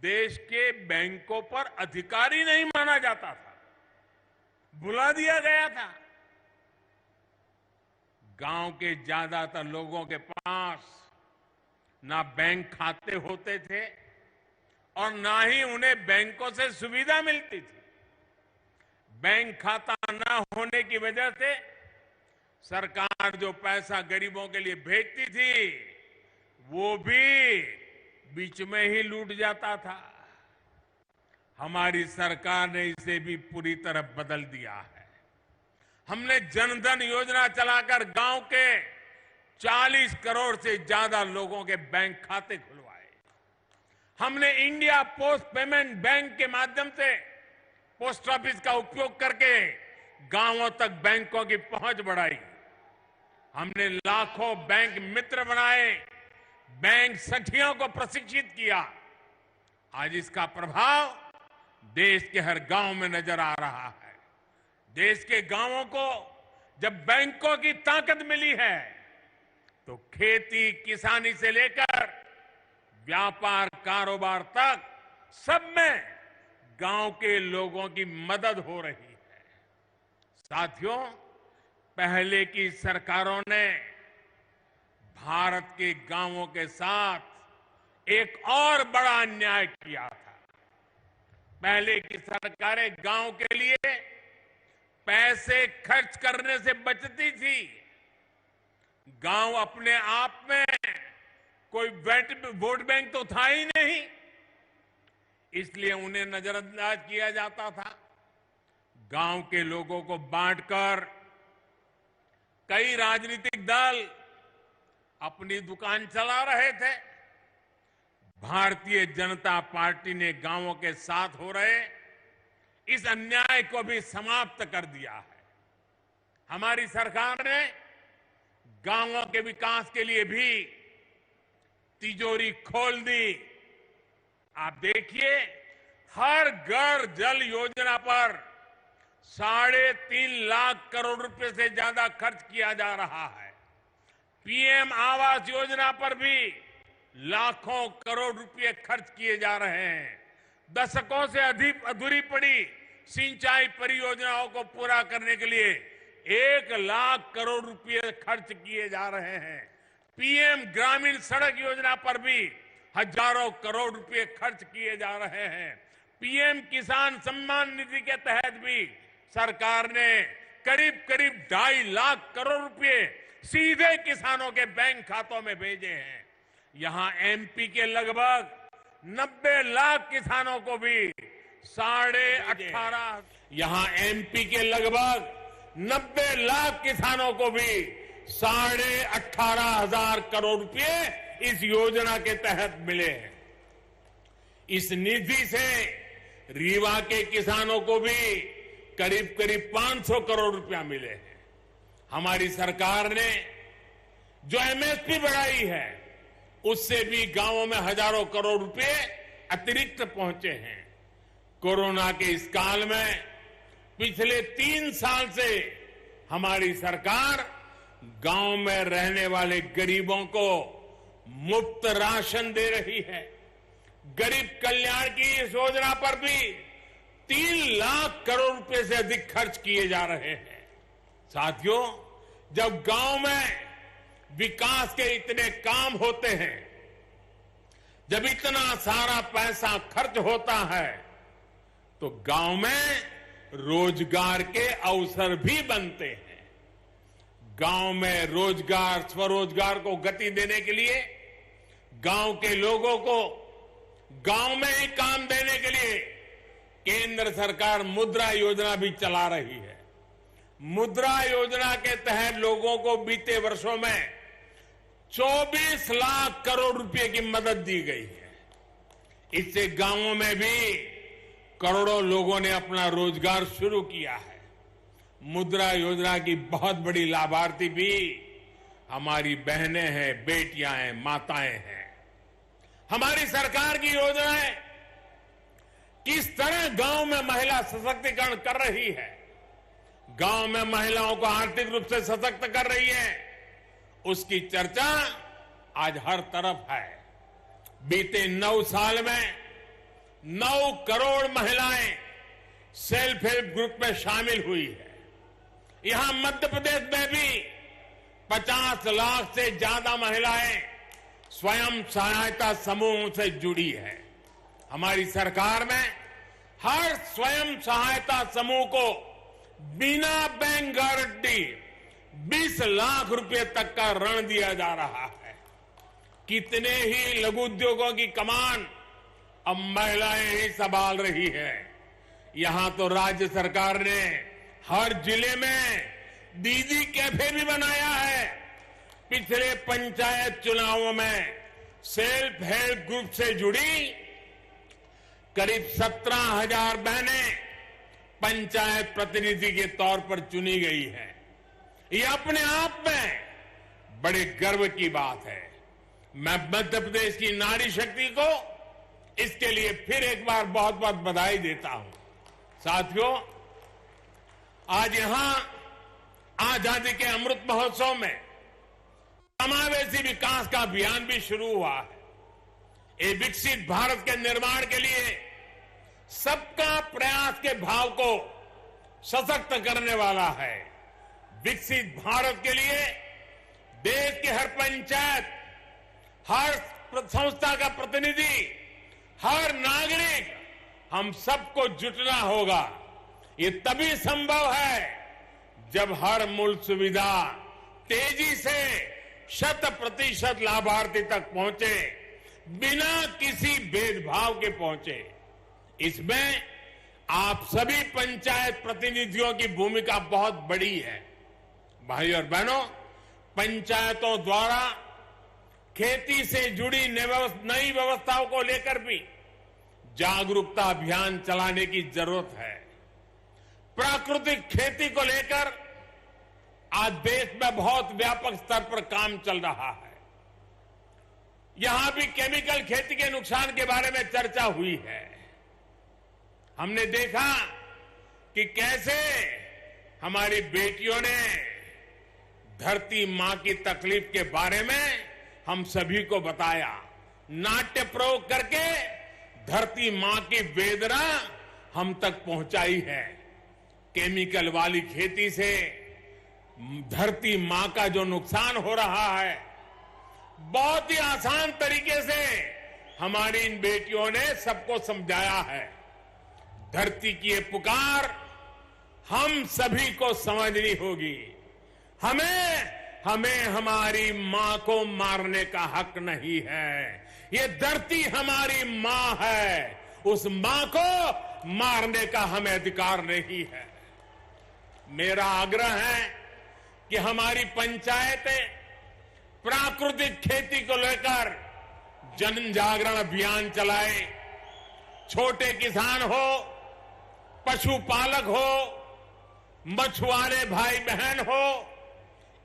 देश के बैंकों पर अधिकारी नहीं माना जाता था, बुला दिया गया था। गांव के ज्यादातर लोगों के पास ना बैंक खाते होते थे और ना ही उन्हें बैंकों से सुविधा मिलती थी। बैंक खाता ना होने की वजह से सरकार जो पैसा गरीबों के लिए भेजती थी, वो भी बीच में ही लूट जाता था। हमारी सरकार ने इसे भी पूरी तरह बदल दिया है। हमने जनधन योजना चलाकर गांव के 40 करोड़ से ज्यादा लोगों के बैंक खाते खुलवाए। हमने इंडिया पोस्ट पेमेंट बैंक के माध्यम से पोस्ट ऑफिस का उपयोग करके गांवों तक बैंकों की पहुंच बढ़ाई। हमने लाखों बैंक मित्र बनाए, बैंक सखियों को प्रशिक्षित किया। आज इसका प्रभाव देश के हर गांव में नजर आ रहा है। देश के गांवों को जब बैंकों की ताकत मिली है, तो खेती किसानी से लेकर व्यापार कारोबार तक सब में गांव के लोगों की मदद हो रही है। साथियों, पहले की सरकारों ने भारत के गांवों के साथ एक और बड़ा अन्याय किया था। पहले की सरकारें गांव के लिए पैसे खर्च करने से बचती थी। गांव अपने आप में कोई वोट बैंक तो था ही नहीं, इसलिए उन्हें नजरअंदाज किया जाता था। गांव के लोगों को बांटकर कई राजनीतिक दल अपनी दुकान चला रहे थे। भारतीय जनता पार्टी ने गांवों के साथ हो रहे इस अन्याय को भी समाप्त कर दिया है। हमारी सरकार ने गांवों के विकास के लिए भी तिजोरी खोल दी। आप देखिए, हर घर जल योजना पर 3.5 लाख करोड़ रुपए से ज्यादा खर्च किया जा रहा है। पीएम आवास योजना पर भी लाखों करोड़ रुपए खर्च किए जा रहे हैं। दशकों से अधिक अधूरी पड़ी सिंचाई परियोजनाओं को पूरा करने के लिए 1 लाख करोड़ रुपए खर्च किए जा रहे हैं। पीएम ग्रामीण सड़क योजना पर भी हजारों करोड़ रुपए खर्च किए जा रहे हैं। पीएम किसान सम्मान निधि के तहत भी सरकार ने करीब 2.5 लाख करोड़ रुपए सीधे किसानों के बैंक खातों में भेजे हैं। यहां एमपी के लगभग 90 लाख किसानों को भी 18,500 करोड़ रुपए इस योजना के तहत मिले हैं। इस निधि से रीवा के किसानों को भी करीब 500 करोड़ रुपया मिले हैं। हमारी सरकार ने जो एमएसपी बढ़ाई है उससे भी गांवों में हजारों करोड़ रुपए अतिरिक्त पहुंचे हैं। कोरोना के इस काल में पिछले 3 साल से हमारी सरकार गांव में रहने वाले गरीबों को मुफ्त राशन दे रही है। गरीब कल्याण की इस योजना पर भी 3 लाख करोड़ रुपए से अधिक खर्च किए जा रहे हैं। साथियों, जब गांव में विकास के इतने काम होते हैं, जब इतना सारा पैसा खर्च होता है, तो गांव में रोजगार के अवसर भी बनते हैं। गांव में रोजगार, स्वरोजगार को गति देने के लिए, गांव के लोगों को गांव में ही काम देने के लिए केंद्र सरकार मुद्रा योजना भी चला रही है। मुद्रा योजना के तहत लोगों को बीते वर्षों में 24 लाख करोड़ रुपए की मदद दी गई है। इससे गांवों में भी करोड़ों लोगों ने अपना रोजगार शुरू किया है। मुद्रा योजना की बहुत बड़ी लाभार्थी भी हमारी बहनें हैं, बेटियां हैं, माताएं हैं। हमारी सरकार की योजनाएं किस तरह गांव में महिला सशक्तिकरण कर रही है, गांव में महिलाओं को आर्थिक रूप से सशक्त कर रही है, उसकी चर्चा आज हर तरफ है। बीते 9 साल में 9 करोड़ महिलाएं सेल्फ हेल्प ग्रुप में शामिल हुई है। यहां मध्य प्रदेश में भी 50 लाख से ज्यादा महिलाएं स्वयं सहायता समूह से जुड़ी है। हमारी सरकार में हर स्वयं सहायता समूह को बिना बैंक गारंटी 20 लाख रुपए तक का ऋण दिया जा रहा है। कितने ही लघु उद्योगों की कमान अब महिलाएं ही संभाल रही है। यहां तो राज्य सरकार ने हर जिले में दीदी कैफे भी बनाया है। पिछले पंचायत चुनावों में सेल्फ हेल्प ग्रुप से जुड़ी करीब 17,000 बहनें पंचायत प्रतिनिधि के तौर पर चुनी गई है। ये अपने आप में बड़े गर्व की बात है। मैं मध्य प्रदेश की नारी शक्ति को इसके लिए फिर एक बार बहुत बहुत बधाई देता हूं। साथियों, आज यहां आजादी के अमृत महोत्सव में समावेशी विकास का अभियान भी शुरू हुआ है। ये विकसित भारत के निर्माण के लिए सबका प्रयास के भाव को सशक्त करने वाला है। विकसित भारत के लिए देश के हर पंचायत, हर संस्था का प्रतिनिधि, हर नागरिक, हम सबको जुटना होगा। ये तभी संभव है जब हर मूल सुविधा तेजी से 100% लाभार्थी तक पहुंचे, बिना किसी भेदभाव के पहुंचे। इसमें आप सभी पंचायत प्रतिनिधियों की भूमिका बहुत बड़ी है। भाई और बहनों, पंचायतों द्वारा खेती से जुड़ी नई व्यवस्थाओं को लेकर भी जागरूकता अभियान चलाने की जरूरत है। प्राकृतिक खेती को लेकर आज देश में बहुत व्यापक स्तर पर काम चल रहा है। यहां भी केमिकल खेती के नुकसान के बारे में चर्चा हुई है। हमने देखा कि कैसे हमारी बेटियों ने धरती मां की तकलीफ के बारे में हम सभी को बताया। नाट्य प्रयोग करके धरती मां की वेदना हम तक पहुंचाई है। केमिकल वाली खेती से धरती मां का जो नुकसान हो रहा है, बहुत ही आसान तरीके से हमारी इन बेटियों ने सबको समझाया है। धरती की ये पुकार हम सभी को समझनी होगी। हमें हमारी मां को मारने का हक नहीं है। ये धरती हमारी मां है, उस मां को मारने का हमें अधिकार नहीं है। मेरा आग्रह है कि हमारी पंचायतें प्राकृतिक खेती को लेकर जन जागरण अभियान चलाए। छोटे किसान हो, पशुपालक हो, मछुआरे भाई बहन हो,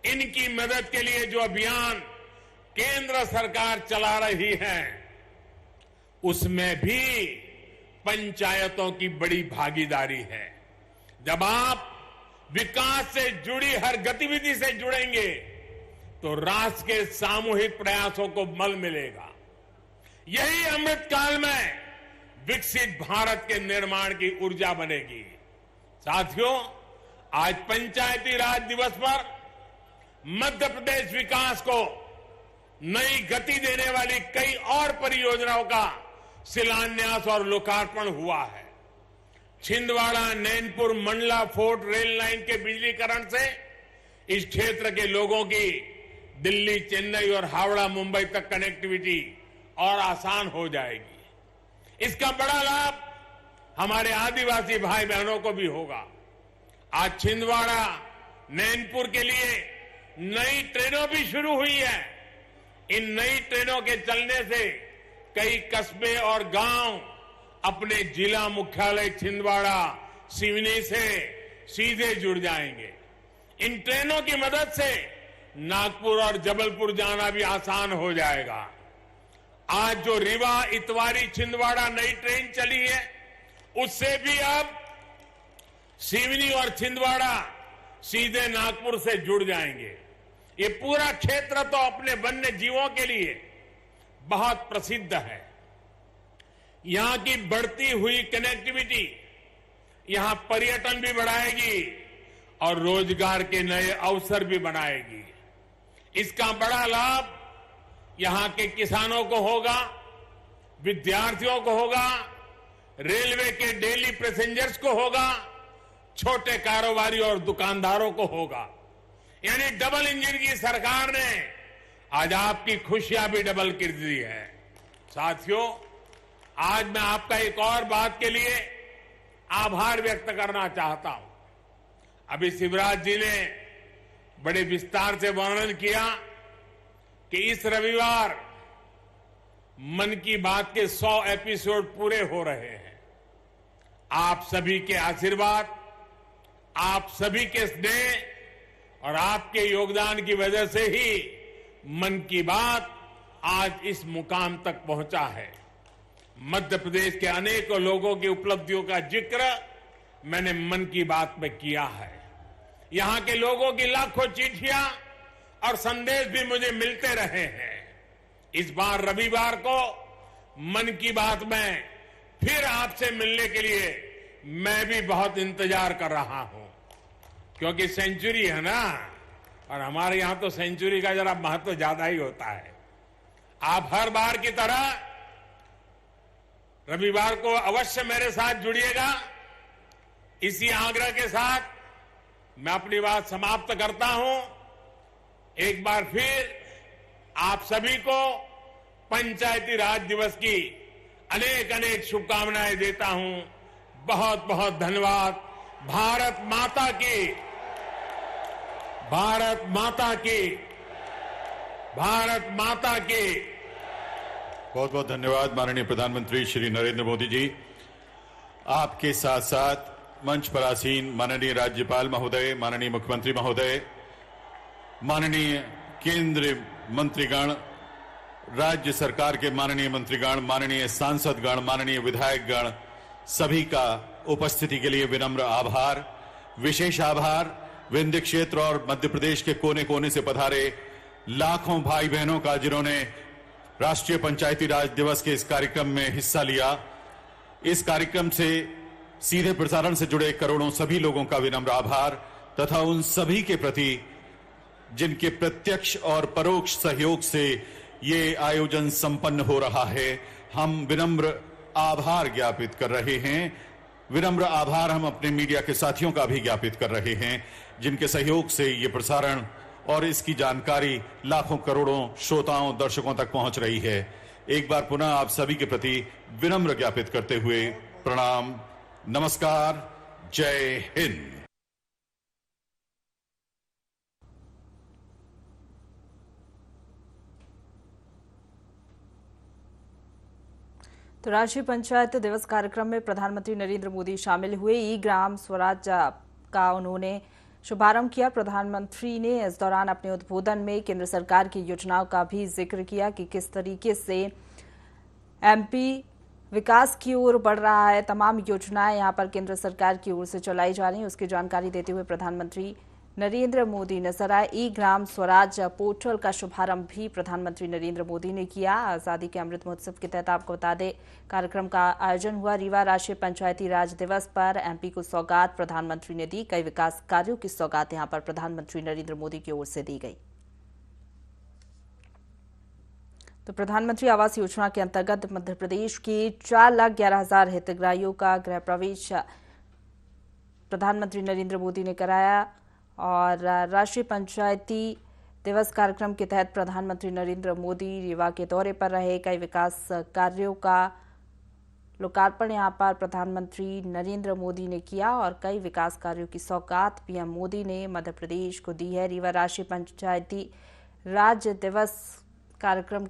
इनकी मदद के लिए जो अभियान केंद्र सरकार चला रही है, उसमें भी पंचायतों की बड़ी भागीदारी है। जब आप विकास से जुड़ी हर गतिविधि से जुड़ेंगे तो राष्ट्र के सामूहिक प्रयासों को बल मिलेगा। यही अमृत काल में विकसित भारत के निर्माण की ऊर्जा बनेगी। साथियों, आज पंचायती राज दिवस पर मध्य प्रदेश विकास को नई गति देने वाली कई और परियोजनाओं का शिलान्यास और लोकार्पण हुआ है। Chhindwara Nainpur Mandla fort rail line के बिजलीकरण से इस क्षेत्र के लोगों की दिल्ली, चेन्नई और हावड़ा, मुंबई तक कनेक्टिविटी और आसान हो जाएगी। इसका बड़ा लाभ हमारे आदिवासी भाई बहनों को भी होगा। आज छिंदवाड़ा नैनपुर के लिए नई ट्रेनों भी शुरू हुई है। इन नई ट्रेनों के चलने से कई कस्बे और गांव अपने जिला मुख्यालय छिंदवाड़ा, सिवनी से सीधे जुड़ जाएंगे। इन ट्रेनों की मदद से नागपुर और जबलपुर जाना भी आसान हो जाएगा। आज जो रीवा इतवारी छिंदवाड़ा नई ट्रेन चली है, उससे भी अब सिवनी और छिंदवाड़ा सीधे नागपुर से जुड़ जाएंगे। ये पूरा क्षेत्र तो अपने वन्य जीवों के लिए बहुत प्रसिद्ध है। यहां की बढ़ती हुई कनेक्टिविटी यहां पर्यटन भी बढ़ाएगी और रोजगार के नए अवसर भी बनाएगी। इसका बड़ा लाभ यहां के किसानों को होगा, विद्यार्थियों को होगा, रेलवे के डेली पैसेंजर्स को होगा, छोटे कारोबारी और दुकानदारों को होगा। यानी डबल इंजन की सरकार ने आज आपकी खुशियां भी डबल कर दी है। साथियों, आज मैं आपका एक और बात के लिए आभार व्यक्त करना चाहता हूं। अभी शिवराज जी ने बड़े विस्तार से वर्णन किया कि इस रविवार मन की बात के 100 एपिसोड पूरे हो रहे हैं। आप सभी के आशीर्वाद, आप सभी के स्नेह और आपके योगदान की वजह से ही मन की बात आज इस मुकाम तक पहुंचा है। मध्य प्रदेश के अनेकों लोगों की उपलब्धियों का जिक्र मैंने मन की बात में किया है। यहां के लोगों की लाखों चिट्ठियां और संदेश भी मुझे मिलते रहे हैं। इस बार रविवार को मन की बात में फिर आपसे मिलने के लिए मैं भी बहुत इंतजार कर रहा हूं, क्योंकि सेंचुरी है ना, और हमारे यहां तो सेंचुरी का जरा महत्व ज्यादा ही होता है। आप हर बार की तरह रविवार को अवश्य मेरे साथ जुड़िएगा। इसी आग्रह के साथ मैं अपनी बात समाप्त करता हूं। एक बार फिर आप सभी को पंचायती राज दिवस की अनेक अनेक शुभकामनाएं देता हूं। बहुत बहुत धन्यवाद। भारत माता की, भारत माता की। भारत माता की। बहुत बहुत धन्यवाद माननीय प्रधानमंत्री श्री नरेंद्र मोदी जी। आपके साथ साथ मंच पर आसीन माननीय राज्यपाल महोदय, माननीय मुख्यमंत्री महोदय, माननीय केंद्रीय मंत्रीगण, राज्य सरकार के माननीय मंत्रीगण, माननीय सांसदगण, माननीय विधायकगण, सभी का उपस्थिति के लिए विनम्र आभार। विशेष आभार विंध्य क्षेत्र और मध्य प्रदेश के कोने कोने से पधारे लाखों भाई बहनों का, जिन्होंने राष्ट्रीय पंचायती राज दिवस के इस कार्यक्रम में हिस्सा लिया। इस कार्यक्रम से सीधे प्रसारण से जुड़े करोड़ों सभी लोगों का विनम्र आभार तथा उन सभी के प्रति जिनके प्रत्यक्ष और परोक्ष सहयोग से ये आयोजन संपन्न हो रहा है, हम विनम्र आभार ज्ञापित कर रहे हैं। विनम्र आभार हम अपने मीडिया के साथियों का भी ज्ञापित कर रहे हैं, जिनके सहयोग से ये प्रसारण और इसकी जानकारी लाखों करोड़ों श्रोताओं, दर्शकों तक पहुंच रही है। एक बार पुनः आप सभी के प्रति विनम्र ज्ञापित करते हुए प्रणाम, नमस्कार, जय हिंद। तो राष्ट्रीय पंचायत दिवस कार्यक्रम में प्रधानमंत्री नरेंद्र मोदी शामिल हुए। ई ग्राम स्वराज का उन्होंने शुभारंभ किया। प्रधानमंत्री ने इस दौरान अपने उद्बोधन में केंद्र सरकार की योजनाओं का भी जिक्र किया कि किस तरीके से एमपी विकास की ओर बढ़ रहा है। तमाम योजनाएं यहां पर केंद्र सरकार की ओर से चलाई जा रही हैं, उसकी जानकारी देते हुए प्रधानमंत्री नरेंद्र मोदी नजर आए। ई ग्राम स्वराज पोर्टल का शुभारंभ भी प्रधानमंत्री नरेंद्र मोदी ने किया। आजादी के अमृत महोत्सव के तहत आपको बता दें, कार्यक्रम का आयोजन हुआ। रीवा राष्ट्रीय पंचायती राज दिवस पर एमपी को सौगात प्रधानमंत्री ने दी। कई विकास कार्यों की सौगात यहां पर प्रधानमंत्री नरेंद्र मोदी की ओर से दी गई। तो प्रधानमंत्री आवास योजना के अंतर्गत मध्य प्रदेश के 4,11,000 हितग्राहियों का गृह प्रवेश प्रधानमंत्री नरेंद्र मोदी ने कराया। और राष्ट्रीय पंचायती दिवस कार्यक्रम के तहत प्रधानमंत्री नरेंद्र मोदी रीवा के दौरे पर रहे। कई विकास कार्यों का लोकार्पण यहां पर प्रधानमंत्री नरेंद्र मोदी ने किया और कई विकास कार्यों की सौगात पीएम मोदी ने मध्य प्रदेश को दी है। रीवा राष्ट्रीय पंचायती राज दिवस कार्यक्रम